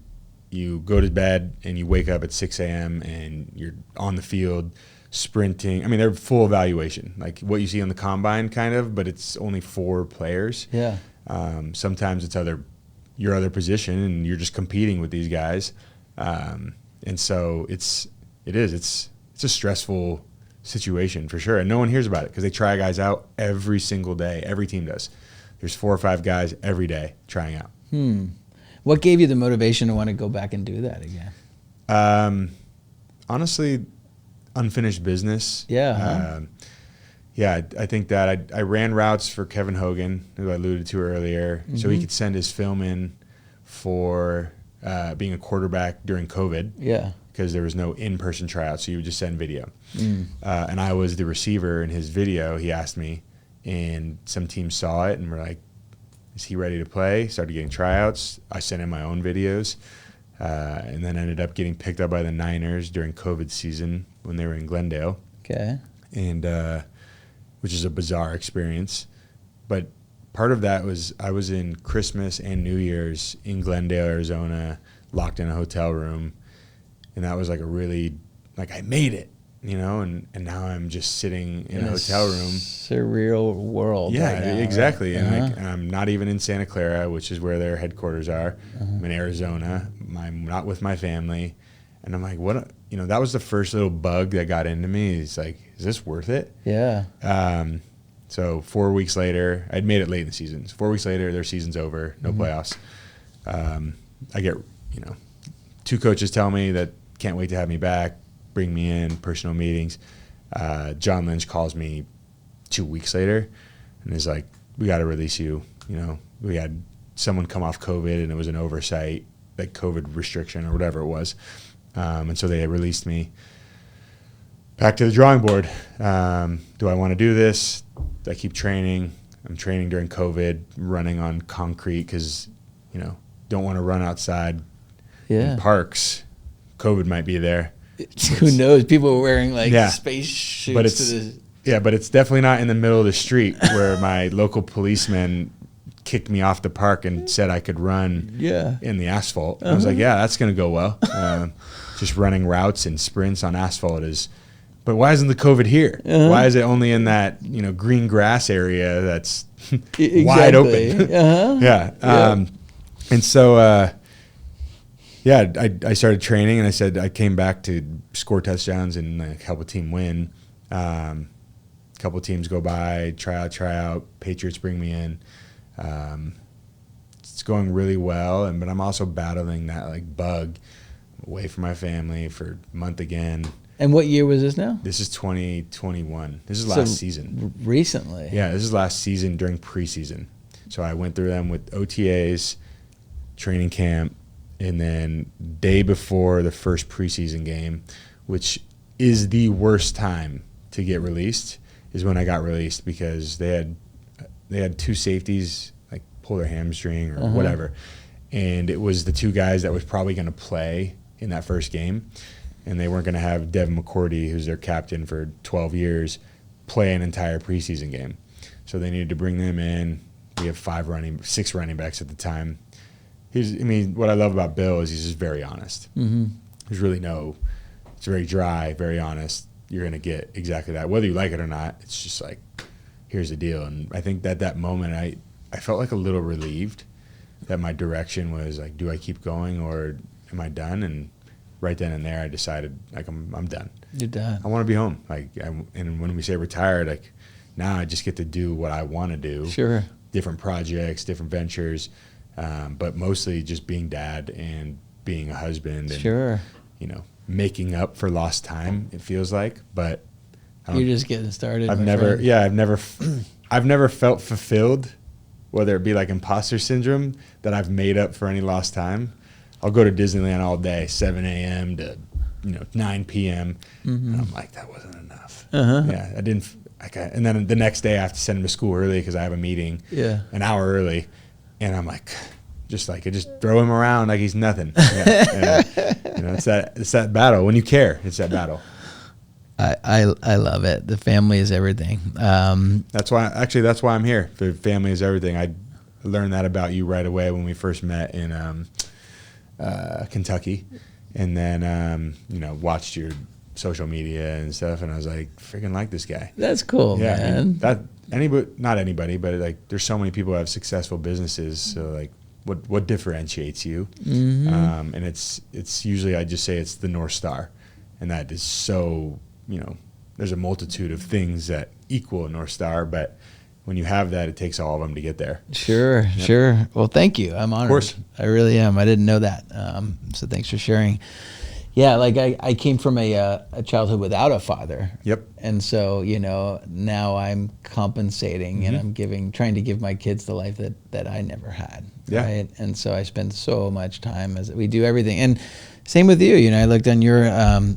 you go to bed, and you wake up at 6 a.m. and you're on the field sprinting. I mean, they're full evaluation, like what you see on the combine kind of, but it's only 4 players. Yeah. Sometimes it's your other position, and you're just competing with these guys. And so it's a stressful situation for sure. And no one hears about it because they try guys out every single day. Every team does. There's 4 or 5 guys every day trying out. What gave you the motivation to want to go back and do that again? Honestly, unfinished business. Yeah. I think that I ran routes for Kevin Hogan, who I alluded to earlier, so he could send his film in for being a quarterback during COVID. Yeah. Because there was no in-person tryout, so you would just send video. And I was the receiver in his video. He asked me, and some teams saw it and were like, is he ready to play? Started getting tryouts. I sent in my own videos, and then ended up getting picked up by the Niners during COVID season when they were in Glendale. Okay. And which is a bizarre experience. But part of that was I was in Christmas and New Year's in Glendale, Arizona, locked in a hotel room. And that was I made it. you know, and now I'm just sitting in a hotel room. Surreal world. Yeah, right now, exactly. Right? And like, I'm not even in Santa Clara, which is where their headquarters are. I'm in Arizona. I'm not with my family. And I'm like, what? You know, that was the first little bug that got into me. It's like, is this worth it? Yeah. So 4 weeks later, I'd made it late in the season. So 4 weeks later, their season's over, no playoffs. I get, you know, 2 coaches tell me that can't wait to have me back, bring me in, personal meetings. John Lynch calls me 2 weeks later and is like, we got to release you. You know, we had someone come off COVID and it was an oversight, like COVID restriction or whatever it was. And so they released me. Back to the drawing board. Do I want to do this? I keep training. I'm training during COVID, running on concrete because, you know, don't want to run outside in parks. COVID might be there. Who knows? People were wearing like space suits. But it's definitely not in the middle of the street where my local policeman kicked me off the park and said I could run in the asphalt. I was like, yeah, that's going to go well. Just running routes and sprints on asphalt is. But why isn't the COVID here? Why is it only in that, you know, green grass area that's wide open? And so, I started training, and I said I came back to score touchdowns and help a team win. A couple teams go by, try out. Patriots bring me in. It's going really well, but I'm also battling that like bug away from my family for a month again. And what year was this now? This is 2021. This is last season. Recently. Yeah, this is last season during preseason. So I went through them with OTAs, training camp, and then day before the first preseason game, which is the worst time to get released, is when I got released because they had 2 safeties like pull their hamstring or whatever, and it was the 2 guys that was probably going to play in that first game. And they weren't going to have Devin McCourty, who's their captain for 12 years, play an entire preseason game. So they needed to bring them in. We have 6 running backs at the time. What I love about Bill is he's just very honest. There's really it's very dry, very honest. You're going to get exactly that. Whether you like it or not, it's just like, here's the deal. And I think that moment, I felt like a little relieved that my direction was like, do I keep going or am I done? And right then and there, I decided like I'm done. You're done. I want to be home. And when we say retired, like now I just get to do what I want to do. Sure. Different projects, different ventures, but mostly just being dad and being a husband. And, sure. You know, making up for lost time. It feels like, but you're just getting started. I've never felt fulfilled, whether it be like imposter syndrome that I've made up for any lost time. I'll go to Disneyland all day, 7 a.m. to 9 p.m. And I'm like, that wasn't enough. Yeah, I didn't. And then the next day I have to send him to school early because I have a meeting. An hour early, and I'm like, I just throw him around like he's nothing. It's that battle. When you care, it's that battle. I love it. The family is everything. That's why I'm here. The family is everything. I learned that about you right away when we first met in Kentucky, and then watched your social media and stuff, and I was like, freaking like this guy. That's cool, man. Not anybody, but like there's so many people who have successful businesses. So like, what differentiates you? And it's usually, I just say it's the North Star, and that is so, there's a multitude of things that equal a North Star, but when you have that, it takes all of them to get there. Sure. Well, thank you. I'm honored. Of course. I really am. I didn't know that. So thanks for sharing. Yeah, like I came from a childhood without a father. Yep. And so, now I'm compensating and I'm trying to give my kids the life that I never had. Yeah. Right. And so I spend so much time as we do everything. And same with you. I looked on your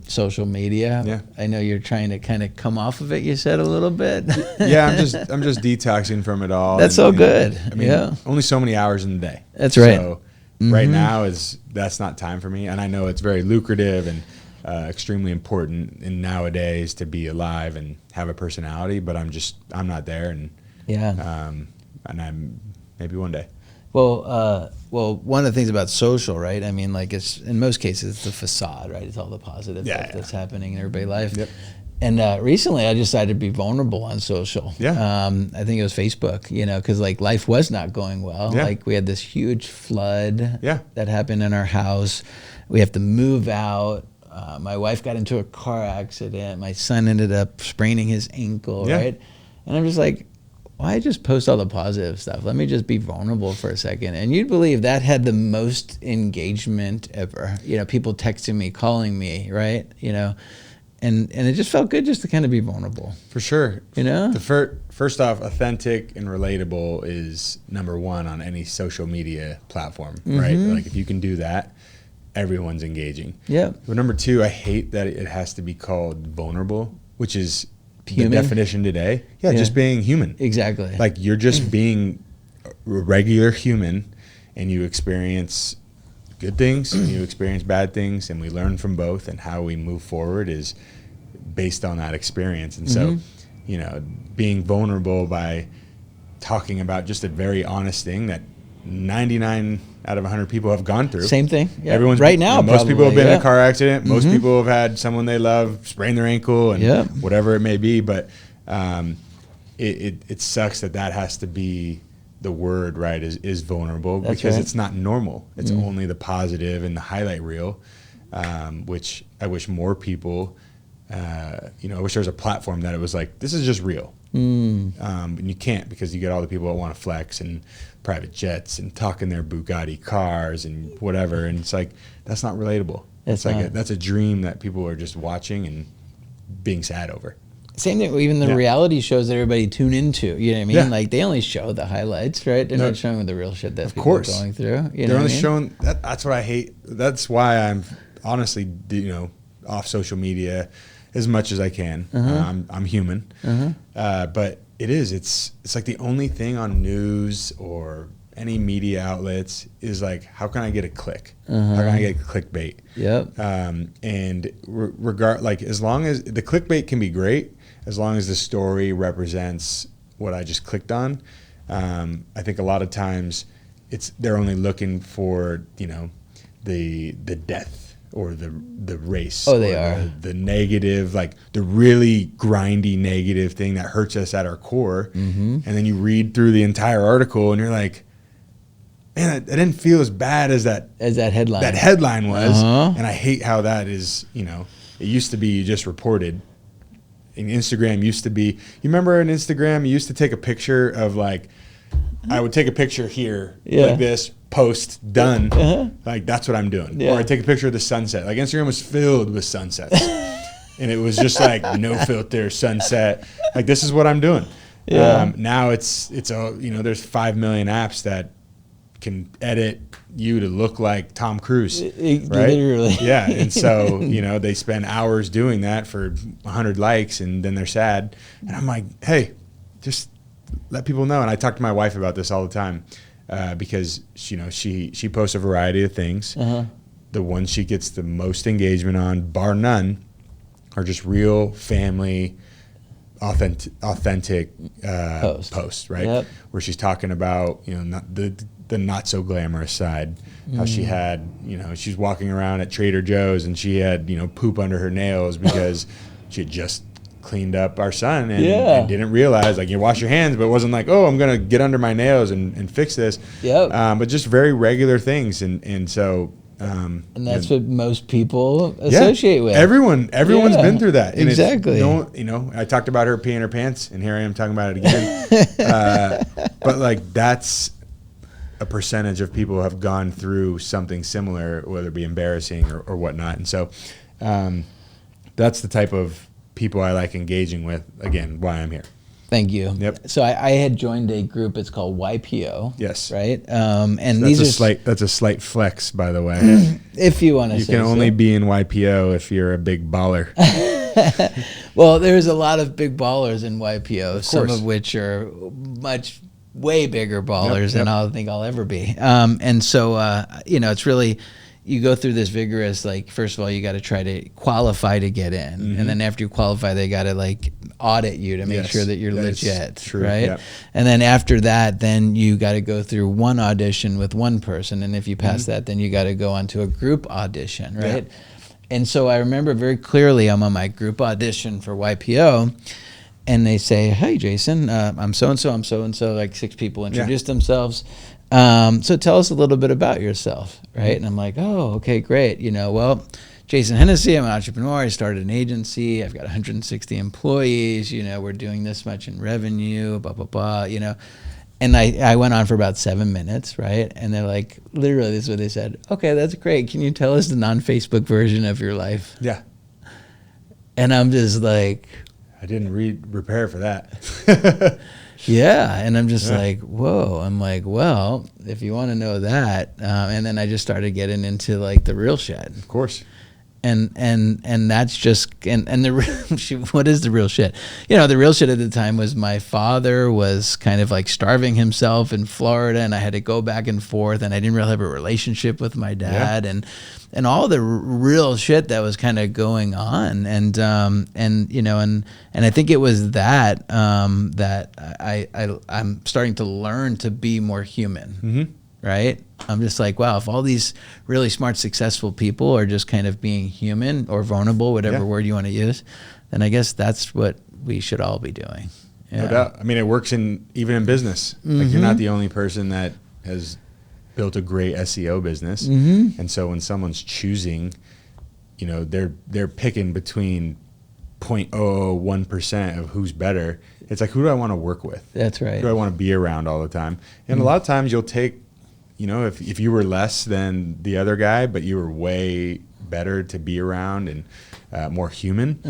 social media. Yeah. I know you're trying to kind of come off of it, you said a little bit. Yeah, I'm just detaxing from it all. That's so good. Only so many hours in the day. That's right. So right now that's not time for me, and I know it's very lucrative and extremely important in nowadays to be alive and have a personality, but I'm not there, and and I'm maybe one day. Well, one of the things about social, right? I mean, like it's in most cases it's the facade, right? It's all the positive stuff that's happening in everybody's life. Yep. And recently, I decided to be vulnerable on social. Yeah. I think it was Facebook, because like life was not going well. Yeah. Like we had this huge flood Yeah. that happened in our house. We have to move out. My wife got into a car accident. My son ended up spraining his ankle, Yeah. right? And I'm just like, why just post all the positive stuff? Let me just be vulnerable for a second. And you'd believe that had the most engagement ever. People texting me, calling me, right? And it just felt good just to kind of be vulnerable. For sure. The first off, authentic and relatable is number one on any social media platform, right? Like if you can do that, everyone's engaging. Yeah. But number two, I hate that it has to be called vulnerable, which is Human? the definition today. Yeah, just being human. Exactly. Like you're just being a regular human, and you experience good things and you experience bad things, and we learn from both, and how we move forward is based on that experience. And so, being vulnerable by talking about just a very honest thing that 99 out of 100 people have gone through. Same thing. Yeah. Everyone's right now. Most people have been in yeah. a car accident. Most people have had someone they love sprain their ankle and whatever it may be. But it sucks that has to be the word, right? Is vulnerable. That's because right. it's not normal. It's only the positive and the highlight reel, which I wish more people. I wish there was a platform that it was like, this is just real. And you can't, because you get all the people that want to flex and private jets and talking their Bugatti cars and whatever. And it's like, that's not relatable. It's like that's a dream that people are just watching and being sad over. Same thing. Even the reality shows that everybody tune into. You know what I mean? Yeah. Like they only show the highlights, right? They're not showing the real shit that people are going through. They're only showing that. That's what I hate. That's why I'm honestly, off social media as much as I can. I'm human, but it's like the only thing on news or any media outlets is like, how can I get a click? How can I get clickbait? Yep. And as long as the clickbait can be great, as long as the story represents what I just clicked on. I think a lot of times they're only looking for the death or the race. Oh, they are. The negative, like the really grindy negative thing that hurts us at our core. And then you read through the entire article and you're like, man, it didn't feel as bad as that headline. That headline was. And I hate how that is, it used to be you just reported. And Instagram used to be, you remember in Instagram, you used to take a picture of like, I would take a picture here like this, post, done. Like that's what I'm doing. Or I take a picture of the sunset. Like Instagram was filled with sunsets. And it was just like no filter, sunset. Like this is what I'm doing. Now it's there's 5 million apps that can edit you to look like Tom Cruise, right? Literally. Yeah, and so they spend hours doing that for 100 likes, and then they're sad. And I'm like, hey, just let people know. And I talk to my wife about this all the time because she posts a variety of things. The ones she gets the most engagement on, bar none, are just real family, authentic posts, right? Yep. Where she's talking about not the not so glamorous side, how she had she's walking around at Trader Joe's and she had poop under her nails because she had just cleaned up our son and didn't realize, like, you wash your hands, but it wasn't like, oh, I'm gonna get under my nails and fix this. But just very regular things, and so and that's what most people associate with. Everyone's been through that. And exactly. I talked about her peeing her pants, and here I am talking about it again. But like that's a percentage of people who have gone through something similar, whether it be embarrassing or whatnot. And so that's the type of people I like engaging with. Again, why I'm here. Thank you. Yep. So I had joined a group. It's called YPO. Yes. Right. And that's a slight flex, by the way. If you want to, you can only be in YPO if you're a big baller. Well, there's a lot of big ballers in YPO. Some of which are way bigger ballers than I think I'll ever be. And so it's really, you go through this vigorous, like, first of all, you got to try to qualify to get in. And then after you qualify, they got to like audit you to make sure that you're legit. True. Right. Yep. And then after that, then you got to go through one audition with one person. And if you pass that, then you got to go on to a group audition. Right. Yeah. And so I remember very clearly I'm on my group audition for YPO. And they say, hey, Jason, I'm so-and-so, I'm so-and-so, like 6 people introduce themselves. So tell us a little bit about yourself, right? And I'm like, oh, okay, great. Well, Jason Hennessey, I'm an entrepreneur. I started an agency. I've got 160 employees. We're doing this much in revenue, blah, blah, blah, And I went on for about 7 minutes, right? And they're like, literally, this is what they said. Okay, that's great. Can you tell us the non-Facebook version of your life? Yeah. And I'm just like... I didn't prepare for that. Yeah, and I'm just like, whoa. I'm like, well, if you want to know that, and then I just started getting into like the real shit. Of course. And that's just and the what is the real shit? The real shit at the time was my father was kind of like starving himself in Florida, and I had to go back and forth, and I didn't really have a relationship with my dad, and all the real shit that was kind of going on, and I think it was that that I'm starting to learn to be more human, right? I'm just like, wow, if all these really smart, successful people are just kind of being human or vulnerable, whatever word you want to use, then I guess that's what we should all be doing. No doubt. I mean, it works even in business. Like, you're not the only person that has built a great SEO business. And so when someone's choosing, they're picking between 0.001% of who's better. It's like, who do I want to work with? That's right. Who do I want to be around all the time? And a lot of times you'll take, if you were less than the other guy, but you were way better to be around and more human,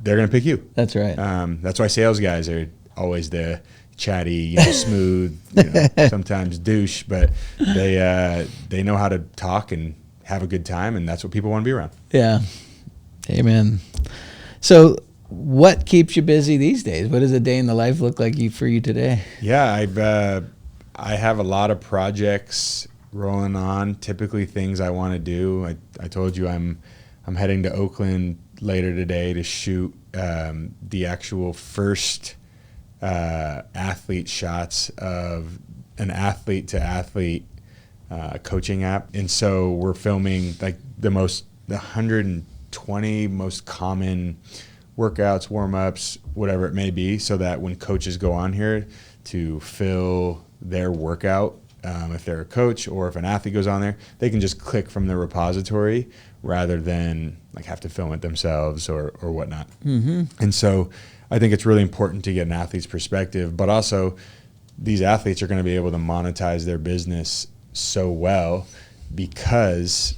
they're going to pick you. That's right. That's why sales guys are always the chatty, smooth, sometimes douche, but they know how to talk and have a good time, and that's what people want to be around. Yeah. Amen. So what keeps you busy these days? What does a day in the life look like for you today? Yeah, I have a lot of projects rolling on, typically things I want to do. I told you I'm heading to Oakland later today to shoot the actual first athlete shots of an athlete-to-athlete coaching app. And so we're filming like the 120 most common workouts, warm-ups, whatever it may be, so that when coaches go on here to fill their workout, if they're a coach or if an athlete goes on there, they can just click from the repository rather than like have to film it themselves or whatnot. And so I think it's really important to get an athlete's perspective, but also these athletes are going to be able to monetize their business so well because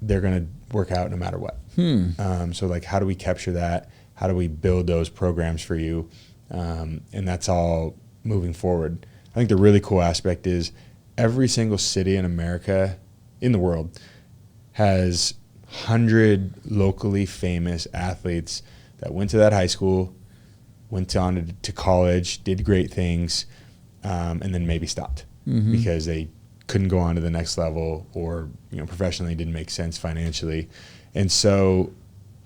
they're going to work out no matter what. So like, how do we capture that? How do we build those programs for you? And that's all moving forward. I think the really cool aspect is every single city in America, in the world, has 100 locally famous athletes that went to that high school, went on to college, did great things, and then maybe stopped because they couldn't go on to the next level or professionally didn't make sense financially. And so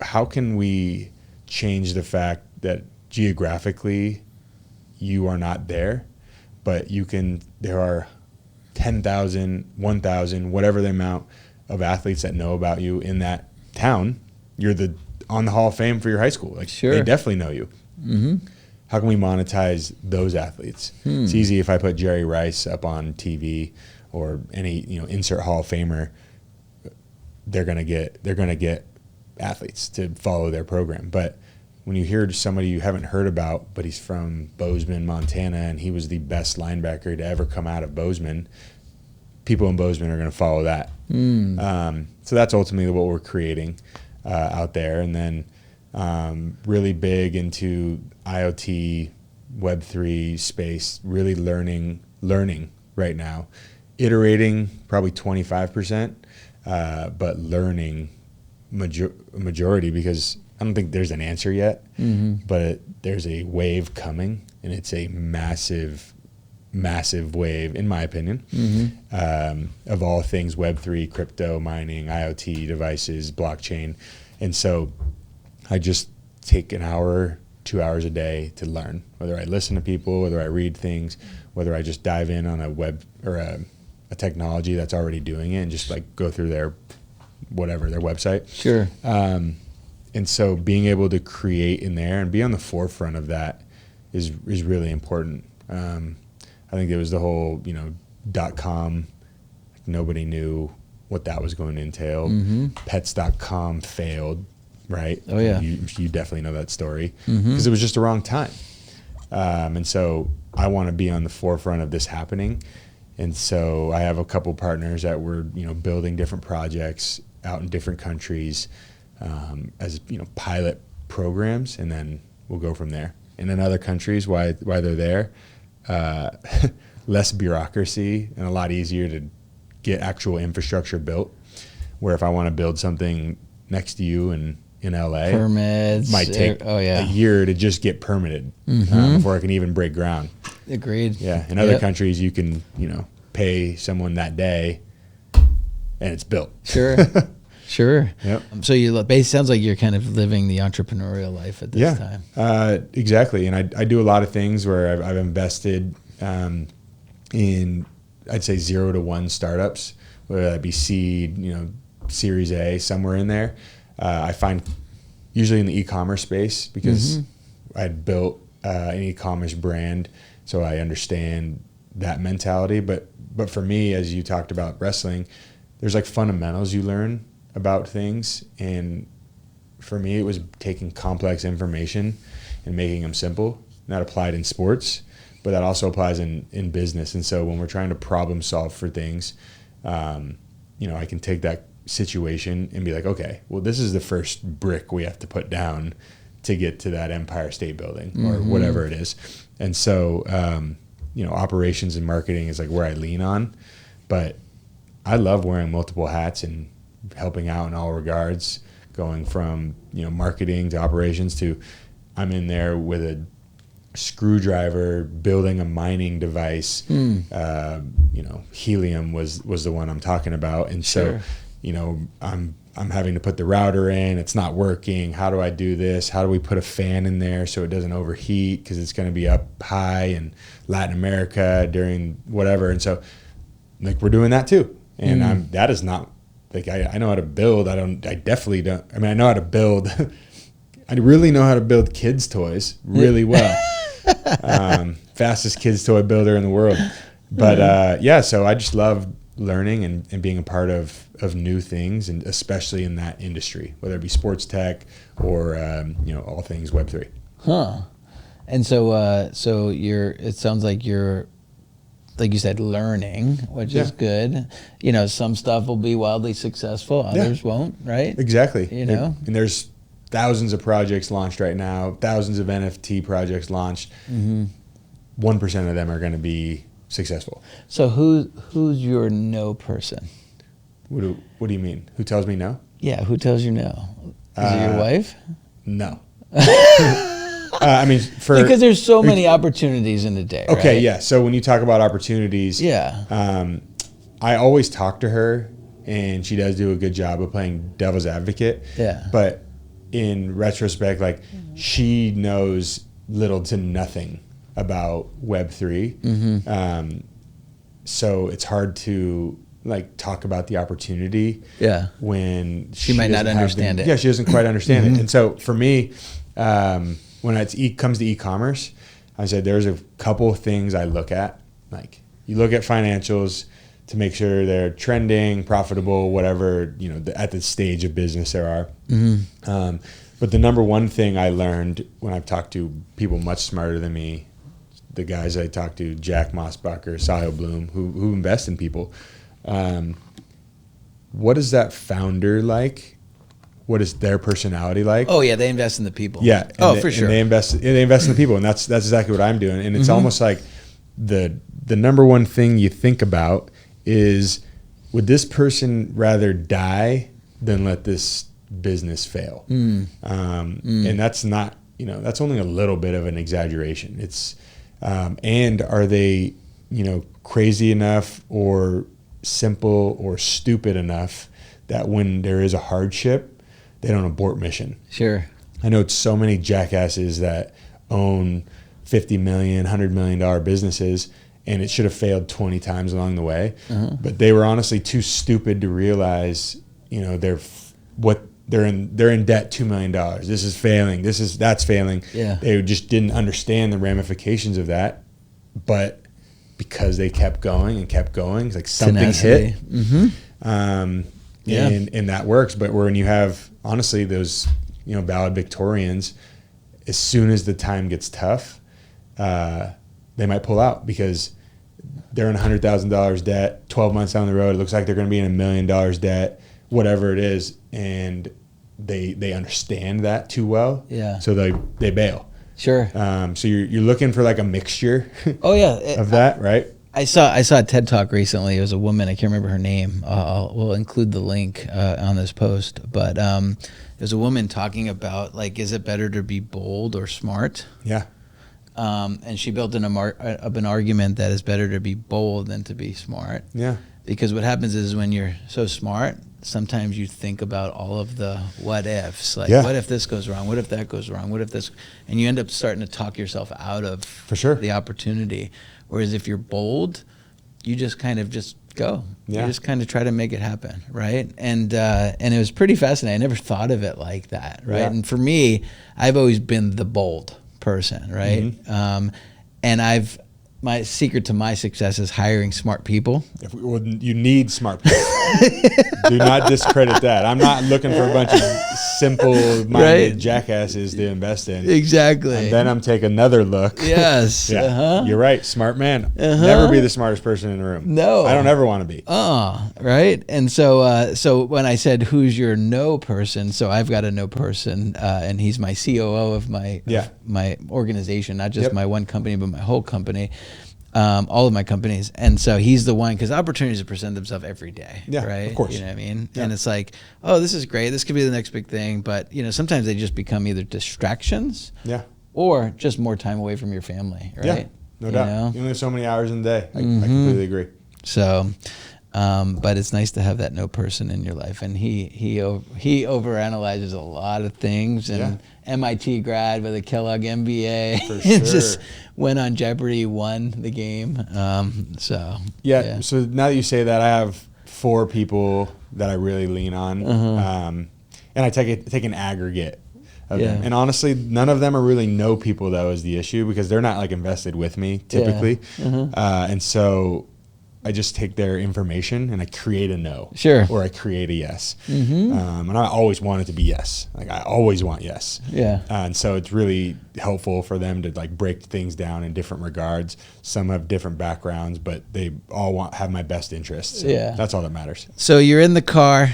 how can we change the fact that geographically you are not there, but there are 10,000, 1,000, whatever the amount of athletes that know about you in that town. You're on the Hall of Fame for your high school. Like, sure. They definitely know you. How can we monetize those athletes? It's easy if I put Jerry Rice up on TV or any insert Hall of Famer. They're gonna get athletes to follow their program. But when you hear somebody you haven't heard about, but he's from Bozeman, Montana, and he was the best linebacker to ever come out of Bozeman, people in Bozeman are going to follow that. So that's ultimately what we're creating out there. And then really big into IoT, Web3 space, really learning right now. Iterating probably 25%, but learning majority, because I don't think there's an answer yet, but there's a wave coming, and it's a massive massive wave, in my opinion, of all things Web3, crypto, mining, IoT devices, blockchain. And so I just take an hour, 2 hours a day to learn, whether I listen to people, whether I read things, whether I just dive in on a web or a technology that's already doing it and just like go through their website. Sure. And so being able to create in there and be on the forefront of that is really important. I think it was the whole, .com. Nobody knew what that was going to entail. Pets.com failed, right? Oh, yeah. You definitely know that story because it was just the wrong time. And so I want to be on the forefront of this happening. And so I have a couple partners that we're, building different projects out in different countries as, pilot programs, and then we'll go from there. And in other countries, why they're there, less bureaucracy and a lot easier to get actual infrastructure built. Where if I want to build something next to you in LA, permits might take a year to just get permitted before I can even break ground. Agreed. Yeah. In other countries, you can, pay someone that day and it's built. Sure. Sure. Yep. So it sounds like you're kind of living the entrepreneurial life at this time. Exactly. And I do a lot of things where I've invested in, I'd say 0 to 1 startups, whether that be seed, Series A, somewhere in there. I find usually in the e-commerce space because I'd built an e-commerce brand, so I understand that mentality. But for me, as you talked about wrestling, there's like fundamentals you learn about things, and for me it was taking complex information and making them simple. And that applied in sports, but that also applies in business. And so when we're trying to problem solve for things, I can take that situation and be like, okay, well, this is the first brick we have to put down to get to that Empire State Building or whatever it is. And so operations and marketing is like where I lean on, but I love wearing multiple hats and helping out in all regards, going from, marketing to operations to I'm in there with a screwdriver building a mining device. Helium was the one I'm talking about. And so, I'm having to put the router in, it's not working. How do I do this? How do we put a fan in there so it doesn't overheat? Cause it's going to be up high in Latin America during whatever. And so like we're doing that too. And that is not like, I know how to build. I definitely don't. I mean, I know how to build. I really know how to build kids' toys really well. Fastest kids' toy builder in the world. But so I just love learning and being a part of new things, and especially in that industry, whether it be sports tech or, all things Web3. Huh. And so, it sounds like you're, like you said, learning, which is good. Some stuff will be wildly successful, others won't, right? Exactly. And there's thousands of projects launched right now, thousands of NFT projects launched. 1% of them are going to be successful. So who's your no person? What do you mean? Who tells me no? Yeah, who tells you no? Is it your wife? No. Because there's so many opportunities in a day. Okay, right? yeah. So when you talk about opportunities, I always talk to her, and she does do a good job of playing devil's advocate. Yeah. But in retrospect, like she knows little to nothing about Web3. So it's hard to like talk about the opportunity. Yeah. When she might not understand it. Yeah, she doesn't quite understand it. And so for me, when it comes to e-commerce, I said there's a couple of things I look at. Like you look at financials to make sure they're trending, profitable, whatever, at the stage of business there are. But the number one thing I learned when I've talked to people much smarter than me, the guys I talked to, Jack Mossbacher, Sahil Bloom, who invest in people, what is that founder like? What is their personality like? Oh yeah, they invest in the people. Yeah. For sure. And they invest in the people, and that's exactly what I'm doing. And it's almost like the number one thing you think about is, would this person rather die than let this business fail? And that's not, that's only a little bit of an exaggeration. It's and are they crazy enough or simple or stupid enough that when there is a hardship, they don't abort mission. Sure. I know so many jackasses that own $50 million, $100 million businesses, and it should have failed 20 times along the way. But they were honestly too stupid to realize, they're in debt $2 million. This is failing. That's failing. Yeah. They just didn't understand the ramifications of that. But because they kept going and kept going, it's like something Tenacity. hit. And that works. But when you have, honestly, those, valedictorians, as soon as the time gets tough, they might pull out because they're in $100,000 debt, 12 months down the road, it looks like they're going to be in $1 million debt, whatever it is. And they understand that too well. Yeah. So they bail. Sure. So you're looking for like a mixture. Oh yeah. Of that, right? I saw a TED Talk recently. It was a woman. I can't remember her name. We'll include the link on this post. But it was a woman talking about, like, is it better to be bold or smart? Yeah. And she built an argument that it's better to be bold than to be smart. Yeah. Because what happens is when you're so smart, sometimes you think about all of the what ifs. Like, what if this goes wrong? What if that goes wrong? What if this? And you end up starting to talk yourself out of For sure. the opportunity. Whereas if you're bold, you just kind of just go. Yeah. You just kind of try to make it happen, right? And it was pretty fascinating. I never thought of it like that, right? Yeah. And for me, I've always been the bold person, right? And my secret to my success is hiring smart people. You need smart people. Do not discredit that. I'm not looking for a bunch of simple-minded jackasses to invest in. Exactly. And then I'm taking another look. Yes. Yeah. You're right. Smart man. Never be the smartest person in the room. No. I don't ever want to be. Right. And so when I said, who's your no person? So I've got a no person, and he's my COO of my organization, not just my one company, but my whole company. All of my companies. And so he's the one, because opportunities present themselves every day, right? Of course. You know what I mean? Yeah. And it's like, oh, this is great. This could be the next big thing. But, sometimes they just become either distractions or just more time away from your family, right? Yeah, no doubt. You only have so many hours in the day. I completely agree. So, but it's nice to have that no person in your life. And he overanalyzes a lot of things, and MIT grad with a Kellogg MBA. For sure. Just went on Jeopardy, won the game. So now that you say that, I have 4 people that I really lean on, and I take an aggregate of them. And honestly, none of them are really no people, though, is the issue, because they're not like invested with me typically. And so I just take their information and I create a no. Sure. Or I create a yes. And I always want it to be yes. Like, I always want yes. Yeah. And so it's really helpful for them to like break things down in different regards. Some have different backgrounds, but they all have my best interests. So that's all that matters. So you're in the car.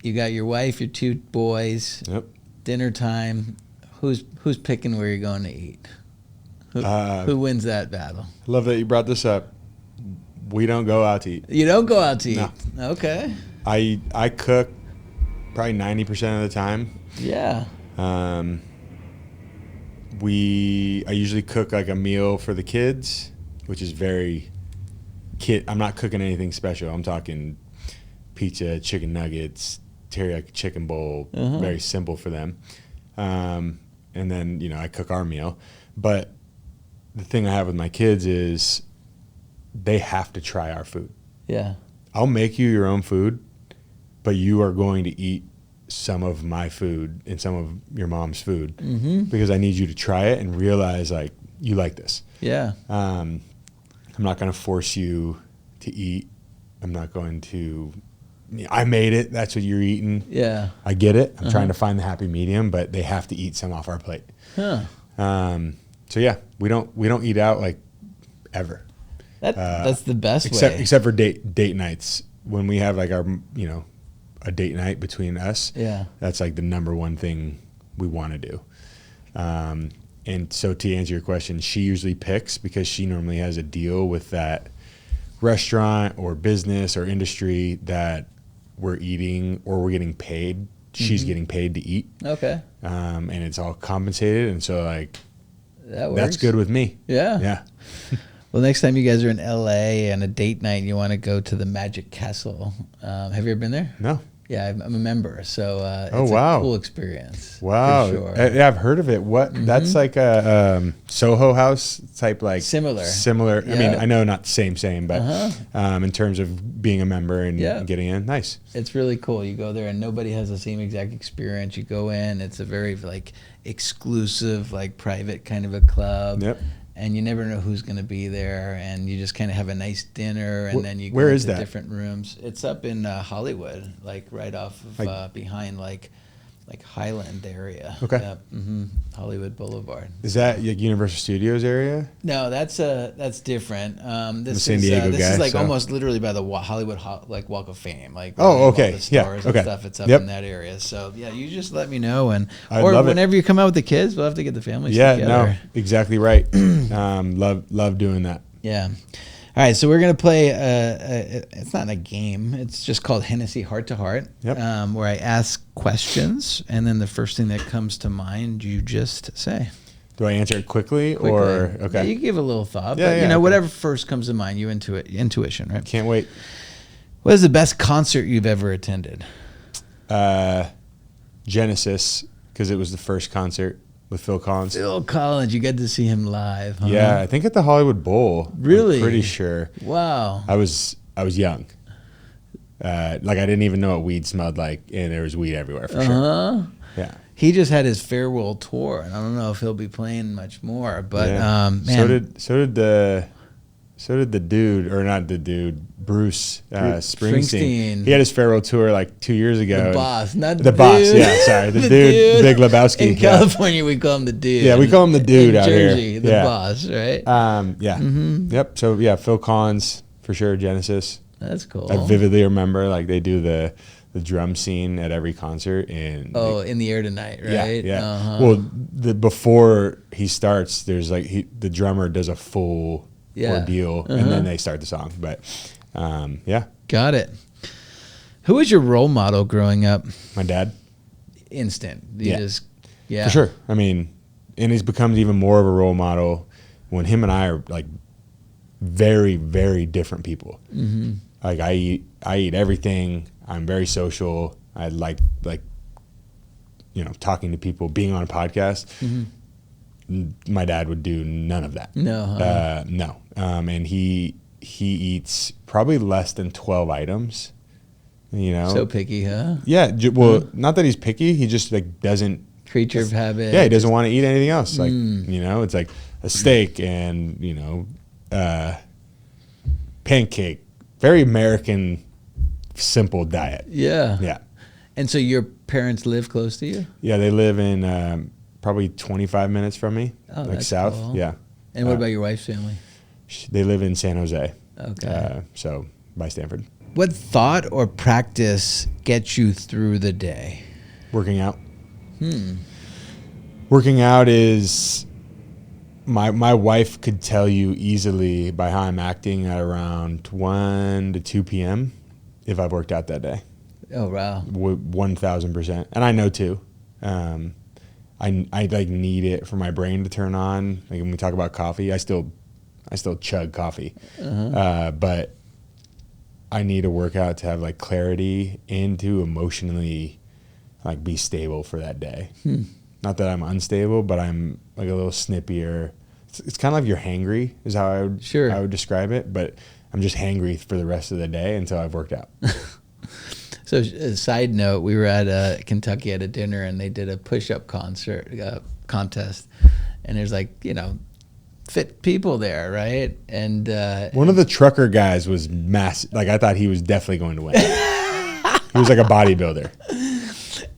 You got your wife, your 2 boys. Yep. Dinner time. Who's picking where you're going to eat? Who wins that battle? I love that you brought this up. We don't go out to eat. You don't go out to eat? No. Okay. I cook probably 90% of the time. Yeah. I usually cook like a meal for the kids, which is I'm not cooking anything special. I'm talking pizza, chicken nuggets, teriyaki chicken bowl, very simple for them. And then, I cook our meal. But the thing I have with my kids is they have to try our food. Yeah. I'll make you your own food, but you are going to eat some of my food and some of your mom's food because I need you to try it and realize, like, you like this. Yeah. I'm not going to force you to eat. I'm not going to, I made it. That's what you're eating. Yeah. I get it. I'm trying to find the happy medium, but they have to eat some off our plate. Huh. So yeah, we don't eat out like ever. That's the best way. Except for date nights, when we have like our a date night between us. Yeah, that's like the number one thing we want to do. And so to answer your question, she usually picks because she normally has a deal with that restaurant or business or industry that we're eating or we're getting paid. She's getting paid to eat. Okay. And it's all compensated, and so like that works. That's good with me. Yeah. Yeah. Well, next time you guys are in LA and a date night and you want to go to the Magic Castle, have you ever been there? No. Yeah, I'm a member, so Oh, it's wow. a cool experience. Wow. For sure. Yeah, I've heard of it. What? That's like a Soho House type, like Similar. I mean, I know not same, but in terms of being a member and getting in, nice. It's really cool. You go there and nobody has the same exact experience. You go in, it's a very like exclusive, like private kind of a club. Yep. And you never know who's going to be there, and you just kind of have a nice dinner, and then you go where into is that? different rooms. It's up in Hollywood, like right off of behind like Highland area. Okay. Yep. Hollywood Boulevard. Is that Universal Studios area? No, that's different. This San Diego this guy, is like so. almost literally by the Hollywood like Walk of Fame. Like Oh, okay. all the stars and okay. stuff. It's up Yep. in that area. So yeah, you just let me know, and I'd or love it. whenever you come out with the kids, we'll have to get the families Yeah, together. no, exactly right. Love doing that. Yeah. All right, so we're gonna play. It's not a game. It's just called Hennessey Heart-to-Heart, Yep. where I ask questions, and then the first thing that comes to mind, you just say. Do I answer it quickly. Quickly. Or okay? Yeah, you give a little thought, Yeah, but yeah, okay. whatever first comes to mind, intuition, right? Can't wait. What is the best concert you've ever attended? Genesis, because it was the first concert with Phil Collins. Phil Collins, you got to see him live, huh? Yeah, I think at the Hollywood Bowl. Really? I'm pretty sure. Wow. I was young. Like I didn't even know what weed smelled like, and there was weed everywhere for sure. Yeah. He just had his farewell tour, and I don't know if he'll be playing much more. But Yeah. man, So did the dude, or not the dude, Bruce Springsteen. He had his farewell tour like 2 years ago. the boss, not The boss, dude. yeah, sorry. The The dude, Big Lebowski. In California, we call him the dude. Yeah, we call him the dude in out Jersey, here. the Yeah. boss, right? Yeah. Yep. So yeah, Phil Collins for sure. Genesis. That's cool. I vividly remember like they do the drum scene at every concert, and In the Air Tonight, right? yeah. Well, before he starts, there's like the drummer does a full ordeal, and then they start the song. But yeah, Got it. Who was your role model growing up? my dad. Instant. For sure. I mean, and he's becomes even more of a role model when him and I are like very, very different people. Mm-hmm. Like I eat everything. I'm very social. I like talking to people, being on a podcast. Mm-hmm. My dad would do none of that. No. No. And he eats probably less than 12 items. So picky, huh? Yeah. Well, not that he's picky. He just like doesn't. Creature of habit. Yeah, he doesn't want to eat anything else. Like it's like a steak and pancake. Very American, simple diet. Yeah. Yeah. And so your parents live close to you? Yeah, they live in probably 25 minutes from me, Oh, like that's south. cool. Yeah. And what about your wife's family? They live in San Jose. Okay. So by Stanford. What thought or practice gets you through the day? Working out. Working out is my wife could tell you easily by how I'm acting at around 1 to 2 p.m. if I've worked out that day. Oh, wow. 1,000%. And I know too. I like need it for my brain to turn on. Like when we talk about coffee, I still chug coffee. But I need a workout to have like clarity and to emotionally like be stable for that day. Not that I'm unstable, but I'm like a little snippier. It's kind of like you're hangry is how I would describe it. But I'm just hangry for the rest of the day until I've worked out. So, a side note, we were at Kentucky at a dinner, and they did a push-up contest, and there's like fit people there, right? And one of the trucker guys was massive. Like I thought he was definitely going to win. He was like a bodybuilder.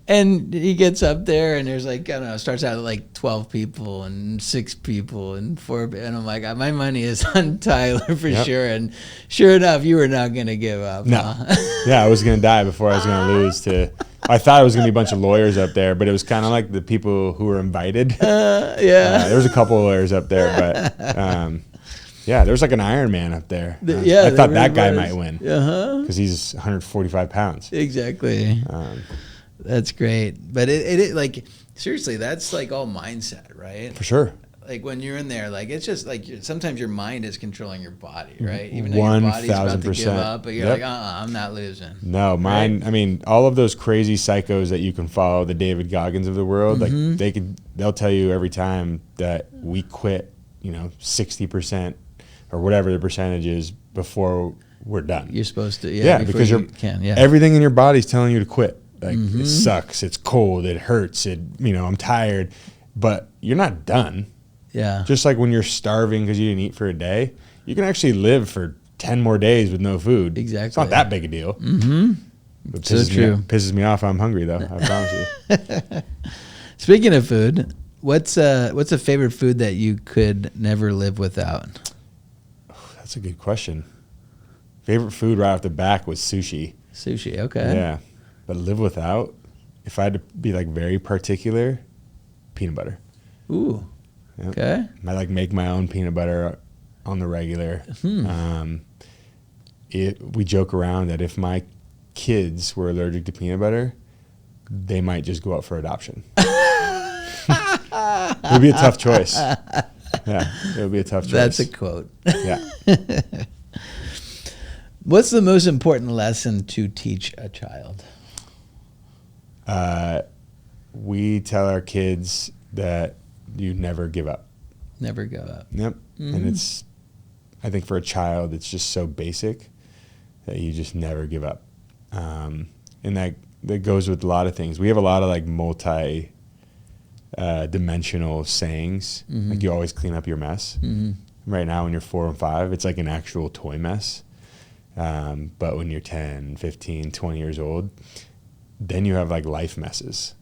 And he gets up there, and there's like, I don't know, starts out at like 12 people and 6 people and 4. And I'm like, my money is on Tyler for sure. And sure enough, you were not going to give up. No. Huh? Yeah, I was going to die before I was going to lose to. I thought it was going to be a bunch of lawyers up there, but it was kind of like the people who were invited. There was a couple of lawyers up there, but yeah, there was like an Iron Man up there. I thought that guy might win because he's 145 pounds. Exactly. That's great. But it like, seriously, that's like all mindset, right? For sure. Like when you're in there, like it's just like sometimes your mind is controlling your body, right? Even though your body's about to give up, but you're like, I'm not losing. No, mine. Right? I mean, all of those crazy psychos that you can follow, the David Goggins of the world, like they'll tell you every time that we quit, 60% or whatever the percentage is before we're done. You're supposed to, because everything in your body's telling you to quit. Like it sucks, it's cold, it hurts, I'm tired, but you're not done. Yeah. Just like when you're starving because you didn't eat for a day, you can actually live for 10 more days with no food. Exactly. It's not that big a deal. But pisses me off. I'm hungry though. I promise you. Speaking of food, what's a favorite food that you could never live without? Oh, that's a good question. Favorite food right off the back was sushi. Sushi, okay. Yeah. But live without, if I had to be like very particular, peanut butter. Ooh. Yep. Okay. I like make my own peanut butter on the regular. We joke around that if my kids were allergic to peanut butter, they might just go up for adoption. It would be a tough choice. Yeah, it would be a tough choice. That's a quote. Yeah. What's the most important lesson to teach a child? We tell our kids that you never give up. Never give up. Yep. And I think for a child, it's just so basic that you just never give up. And that goes with a lot of things. We have a lot of like dimensional sayings. Like you always clean up your mess. Right now when you're 4 and 5, it's like an actual toy mess. But when you're 10, 15, 20 years old, then you have like life messes.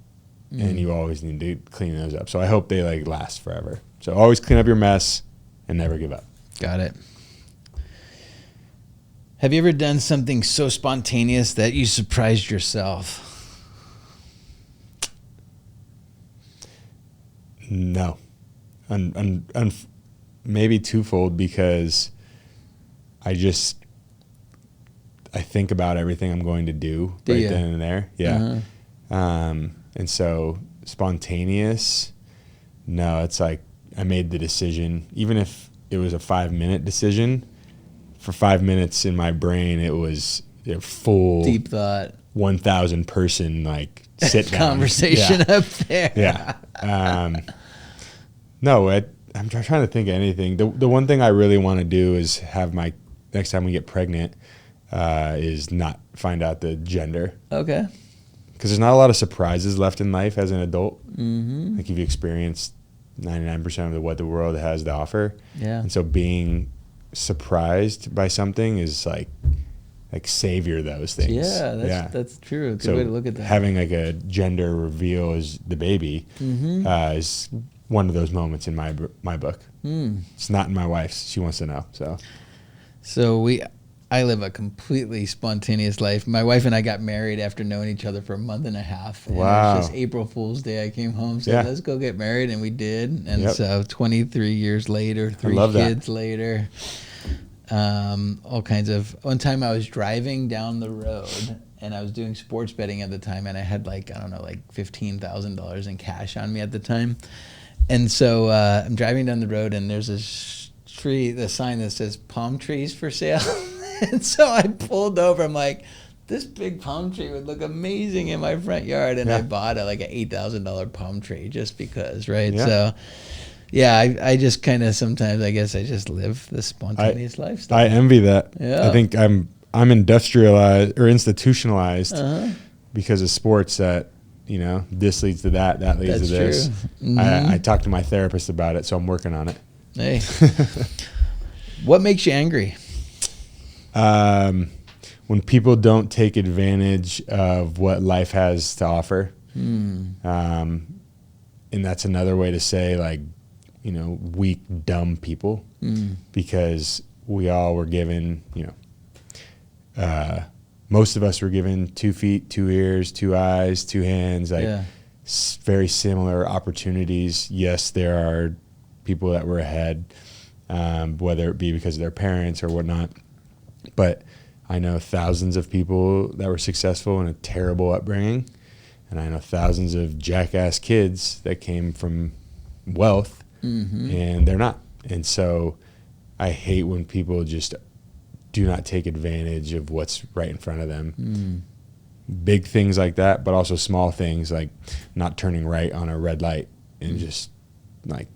And you always need to clean those up. So I hope they like last forever. So always clean up your mess and never give up. Got it. Have you ever done something so spontaneous that you surprised yourself? No. Maybe twofold, because I think about everything I'm going to do right then and there. Yeah. And so spontaneous, no, it's like I made the decision, even if it was a 5-minute decision, for 5 minutes in my brain, it was a full deep thought, 1,000 person, like sit down conversation up there. Yeah. No, I'm trying to think of anything. The one thing I really want to do is have my next time we get pregnant, is not find out the gender. Okay. Because there's not a lot of surprises left in life as an adult. Like you've experienced 99% of what the world has to offer. Yeah. And so being surprised by something is like savor those things. Yeah, that's true. Good way to look at that. Having like a gender reveal as the baby is one of those moments in my book. It's not in my wife's. She wants to know. So I live a completely spontaneous life. My wife and I got married after knowing each other for a month and a half. And wow. It was just April Fool's Day. I came home, said, let's go get married, and we did. And so 23 years later, 3 kids later, all kinds of... One time I was driving down the road, and I was doing sports betting at the time, and I had like $15,000 in cash on me at the time. And so I'm driving down the road, and there's this tree, the sign that says palm trees for sale. And so I pulled over. I'm like, this big palm tree would look amazing in my front yard. And I bought an $8,000 palm tree just because, right? Yeah. So, I just kind of sometimes, I guess I just live the spontaneous lifestyle. I envy that. Yeah. I think I'm industrialized or institutionalized because of sports that, this leads to that leads to this. True. I talked to my therapist about it, so I'm working on it. Hey. What makes you angry? When people don't take advantage of what life has to offer. And that's another way to say weak, dumb people, because we all were given, most of us were given 2 feet, 2 ears, 2 eyes, 2 hands, very similar opportunities. Yes, there are people that were ahead, whether it be because of their parents or whatnot. But I know thousands of people that were successful in a terrible upbringing, and I know thousands of jackass kids that came from wealth and they're not. And so I hate when people just do not take advantage of what's right in front of them. Big things like that, but also small things like not turning right on a red light and just like,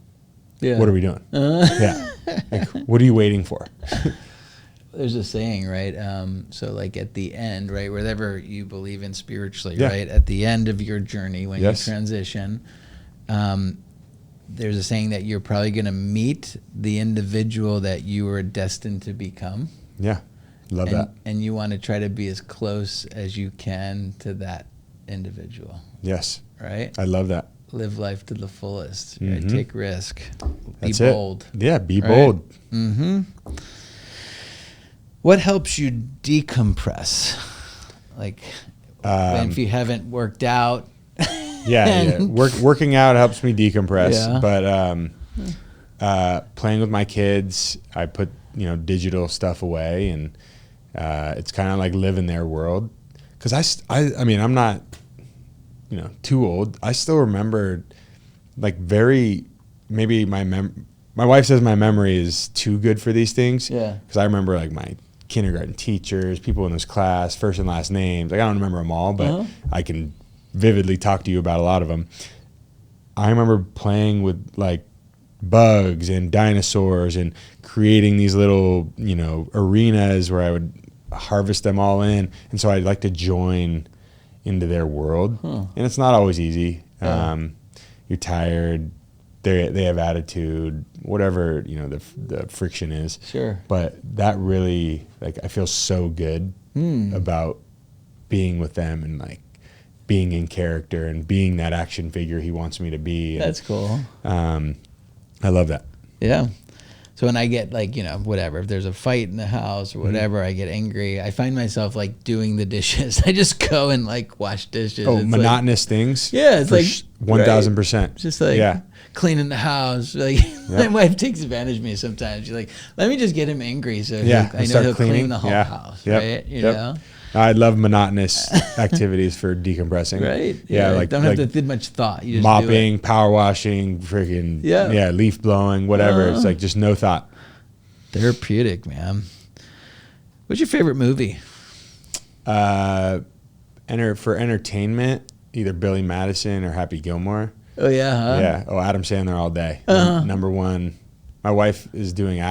what are we doing? Like, what are you waiting for? There's a saying, right? So like at the end, right, whatever you believe in spiritually, Yeah. right? At the end of your journey, when Yes. you transition, there's a saying that you're probably going to meet the individual that you were destined to become. Yeah. Love that. And you want to try to be as close as you can to that individual, Yes. right? I love that. Live life to the fullest, right? Take risk, That's be bold. it. Yeah, be right? bold. What helps you decompress? Like, if you haven't worked out. Yeah. Working out helps me decompress. Yeah. But playing with my kids, I put digital stuff away, and it's kind of like live in their world. Because I mean, I'm not too old. I still remember like maybe my wife says my memory is too good for these things. Yeah. Because I remember like my kindergarten teachers, people in this class, first and last names. Like I don't remember them all, but I can vividly talk to you about a lot of them. I remember playing with like bugs and dinosaurs and creating these little, arenas where I would harvest them all in. And so I'd like to join into their world. And it's not always easy. You're tired. They have attitude, whatever, the friction is. Sure. But that really, like, I feel so good about being with them and like being in character and being that action figure he wants me to be. And, That's cool. I love that. Yeah. So when I get like, whatever, if there's a fight in the house or whatever, I get angry. I find myself like doing the dishes. I just go and like wash dishes. Oh, It's monotonous things? Yeah, it's like 1,000%. Just like cleaning the house. Like my wife takes advantage of me sometimes. She's like, let me just get him angry so I know he'll clean the whole house. Right? You know? I love monotonous activities for decompressing. Right? Yeah, like don't have to think much thought. You just mopping, power washing, freaking leaf blowing, whatever. It's like just no thought. Therapeutic, man. What's your favorite movie? For entertainment, either Billy Madison or Happy Gilmore. Oh yeah, huh? Yeah. Oh, Adam Sandler all day. Number one. My wife is doing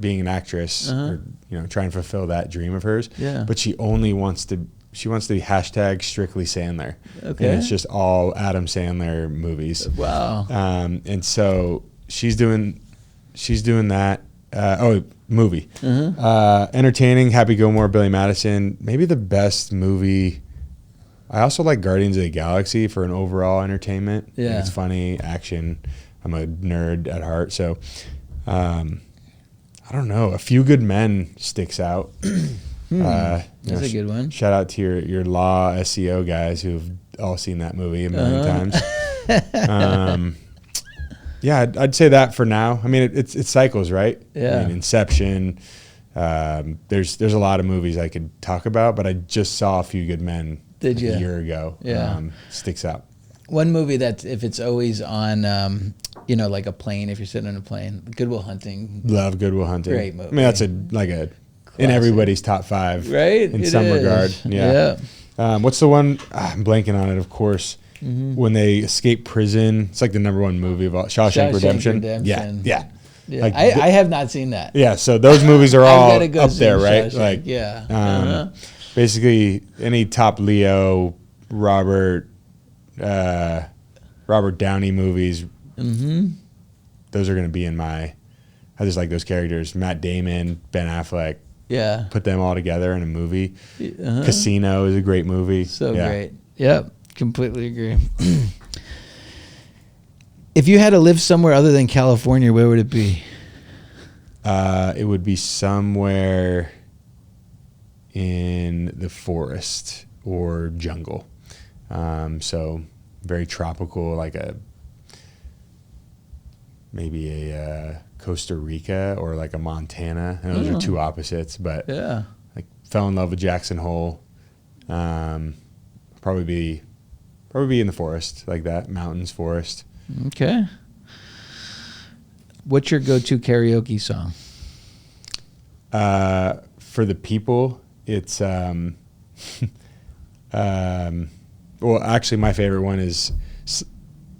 being an actress, or, trying to fulfill that dream of hers. Yeah. But she only wants to. She wants to be #strictly Sandler. Okay. And it's just all Adam Sandler movies. Wow. And so she's doing that. Movie. Entertaining, Happy Gilmore, Billy Madison. Maybe the best movie. I also like Guardians of the Galaxy for an overall entertainment. Yeah. It's funny, action. I'm a nerd at heart, so I don't know. A Few Good Men sticks out. That's a good one. Shout out to your law SEO guys who've all seen that movie a million times. Yeah, I'd say that for now. I mean, it cycles, right? Yeah. I mean, Inception. There's a lot of movies I could talk about, but I just saw A Few Good Men Did you? a year ago. Yeah. Sticks out. One movie that if it's always on, like a plane, if you're sitting on a plane, Good Will Hunting. Love Good Will Hunting. Great movie. I mean, that's in everybody's top 5, right? In some regard. Yeah. What's the one? I'm blanking on it. Of course. When they escape prison, it's like the #1 movie of all. Shawshank Redemption. Yeah. Like, I have not seen that. Yeah, so those movies are all up there, right? Shawshank, Like, basically any top Leo, Robert Downey movies. Those are going to be in my. I just like those characters. Matt Damon, Ben Affleck. Yeah. Put them all together in a movie. Casino is a great movie. So great. Yep. Completely agree. If you had to live somewhere other than California, where would it be? It would be somewhere in the forest or jungle. So very tropical, like maybe a Costa Rica or like a Montana. And those are two opposites, but like fell in love with Jackson Hole. Probably be in the forest like that, mountains, forest. Okay. What's your go-to karaoke song? For the people, it's well, actually, my favorite one is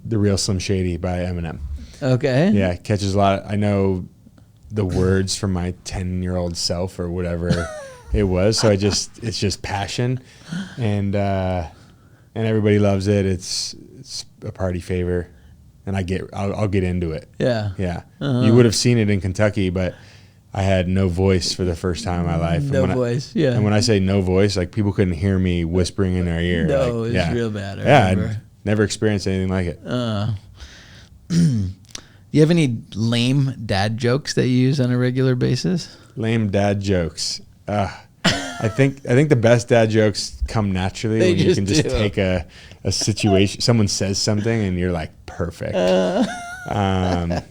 "The Real Slim Shady" by Eminem. Okay. Yeah, it catches a lot. I know the words from my 10-year-old self or whatever it was, so it's just passion, and everybody loves it. It's a party favor, and I'll get into it. Yeah. Yeah. You would have seen it in Kentucky, but I had no voice for the first time in my life. No voice, yeah. And when I say no voice, like people couldn't hear me whispering in their ear. No, like, it's real bad. I'd never experienced anything like it. Do you have any lame dad jokes that you use on a regular basis? Lame dad jokes. I think the best dad jokes come naturally when you can just take a situation. Someone says something and you're like, perfect. No, I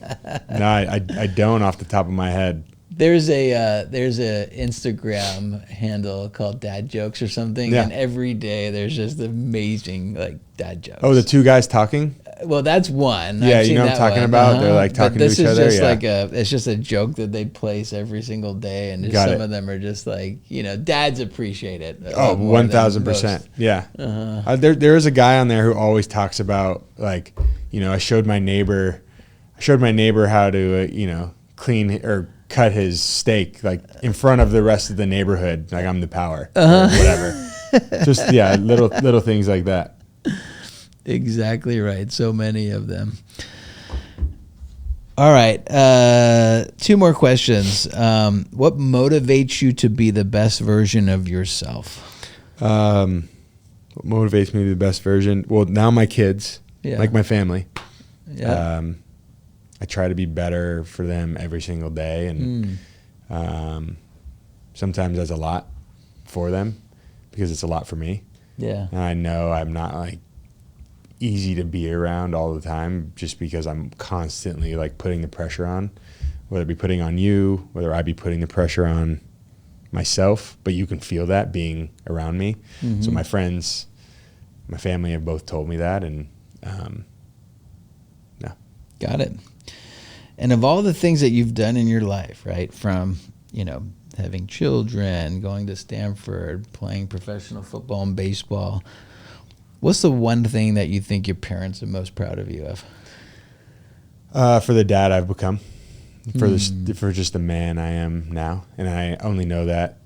don't off the top of my head. There's a Instagram handle called Dad Jokes or something, and every day there's just amazing like dad jokes. Oh, the two guys talking? Well, that's one. Yeah, I've you seen know what I'm talking about? They're like talking to each other. This is just like it's just a joke that they place every single day, and some of them are just like, dads appreciate it. Oh, 1,000%. Yeah. There is a guy on there who always talks about like, I showed my neighbor how to clean or cut his steak like in front of the rest of the neighborhood, like I'm the power or whatever. Just little things like that. Exactly right. So many of them. All right. 2 more questions. What motivates you to be the best version of yourself? What motivates me to be the best version? Well, now my kids, like my family. Yeah. I try to be better for them every single day, and sometimes that's a lot for them because it's a lot for me. Yeah. And I know I'm not like easy to be around all the time just because I'm constantly like putting the pressure on, whether it be putting on you, whether I be putting the pressure on myself, but you can feel that being around me. So my friends, my family have both told me that, and Got it. And of all the things that you've done in your life, right, from, having children, going to Stanford, playing professional football and baseball, what's the one thing that you think your parents are most proud of you of? For the dad I've become, for just the man I am now. And I only know that.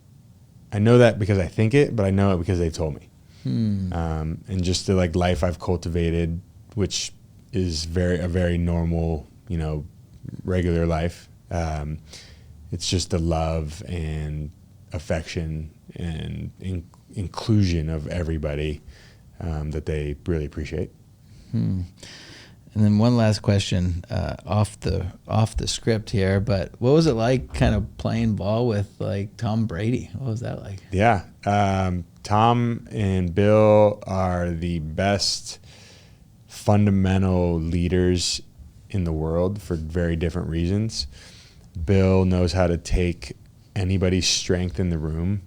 I know that because I think it, but I know it because they told me. And just the like life I've cultivated, which is a very normal, regular life. It's just the love and affection and inclusion of everybody that they really appreciate. And then one last question off the script here, but what was it like kind of playing ball with like Tom Brady? What was that like? Yeah. Tom and Bill are the best fundamental leaders in the world for very different reasons. Bill knows how to take anybody's strength in the room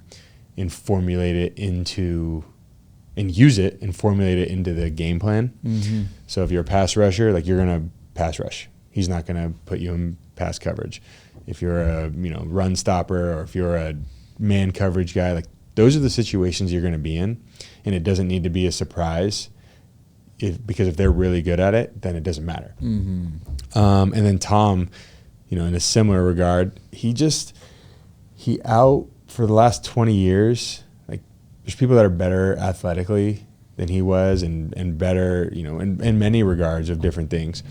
and formulate it into and use it and formulate it into the game plan. So if you're a pass rusher, like you're going to pass rush. He's not going to put you in pass coverage. If you're a run stopper, or if you're a man coverage guy, like those are the situations you're going to be in, and it doesn't need to be a surprise. Because if they're really good at it, then it doesn't matter. And then Tom, in a similar regard, he out for the last 20 years, like there's people that are better athletically than he was and better, in many regards of different things.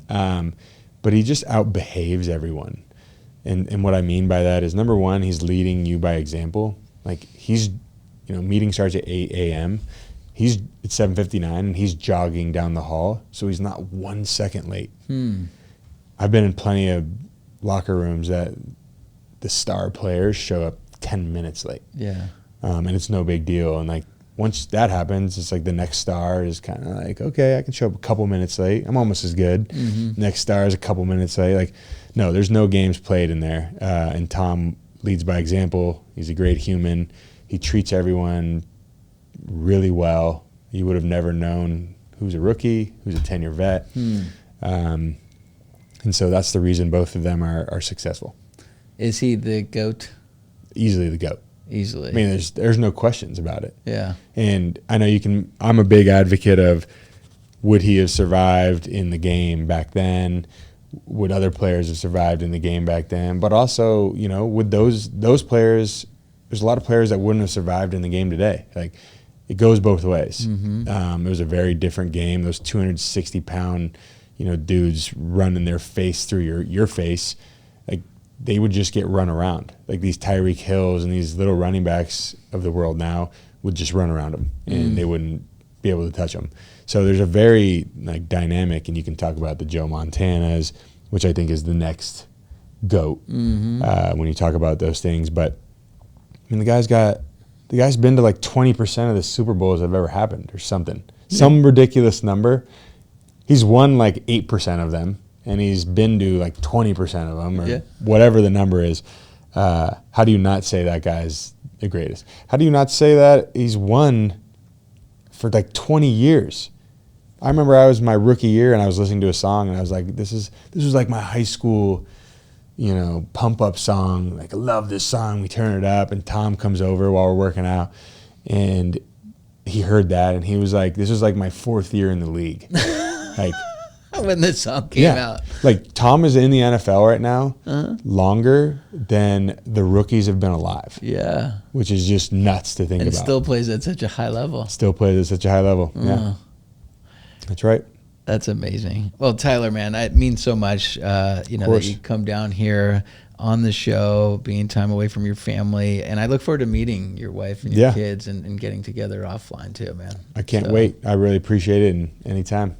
But he just out behaves everyone. And what I mean by that is, number one, he's leading you by example. Like he's, meeting starts at 8 a.m. He's at 7:59 and he's jogging down the hall, so he's not 1 second late. I've been in plenty of locker rooms that the star players show up 10 minutes late. Yeah. And it's no big deal. And like once that happens, it's like the next star is kind of like, okay, I can show up a couple minutes late. I'm almost as good. Next star is a couple minutes late. Like, no, there's no games played in there. And Tom leads by example. He's a great human. He treats everyone really well. You would have never known who's a rookie, who's a 10-year vet. And so that's the reason both of them are successful. Is he the GOAT? Easily the GOAT. Easily. I mean, there's no questions about it. Yeah. And I know I'm a big advocate of, would he have survived in the game back then? Would other players have survived in the game back then? But also, would those players, there's a lot of players that wouldn't have survived in the game today. Like, it goes both ways. It was a very different game. Those 260-pound, dudes running their face through your face, like, they would just get run around. Like, these Tyreek Hills and these little running backs of the world now would just run around them, and they wouldn't be able to touch them. So there's a very dynamic, and you can talk about the Joe Montanas, which I think is the next GOAT when you talk about those things. But I mean, the guy's been to 20% of the Super Bowls that have ever happened, or something, some ridiculous number. He's won 8% of them, and he's been to 20% of them, or whatever the number is. How do you not say that guy's the greatest? How do you not say that he's won for 20 years? I remember I was my rookie year and I was listening to a song and I was like, this was like my high school, pump up song. Like, I love this song. We turn it up and Tom comes over while we're working out and he heard that and he was like, this was like my 4th year in the league. When this song came out. Tom is in the NFL right now longer than the rookies have been alive. Yeah. Which is just nuts to think about. And still plays at such a high level. Yeah. That's right. That's amazing. Well, Tyler, man, it means so much, that you come down here on the show, being time away from your family. And I look forward to meeting your wife and your kids and getting together offline too, man. I can't wait. I really appreciate it, and anytime.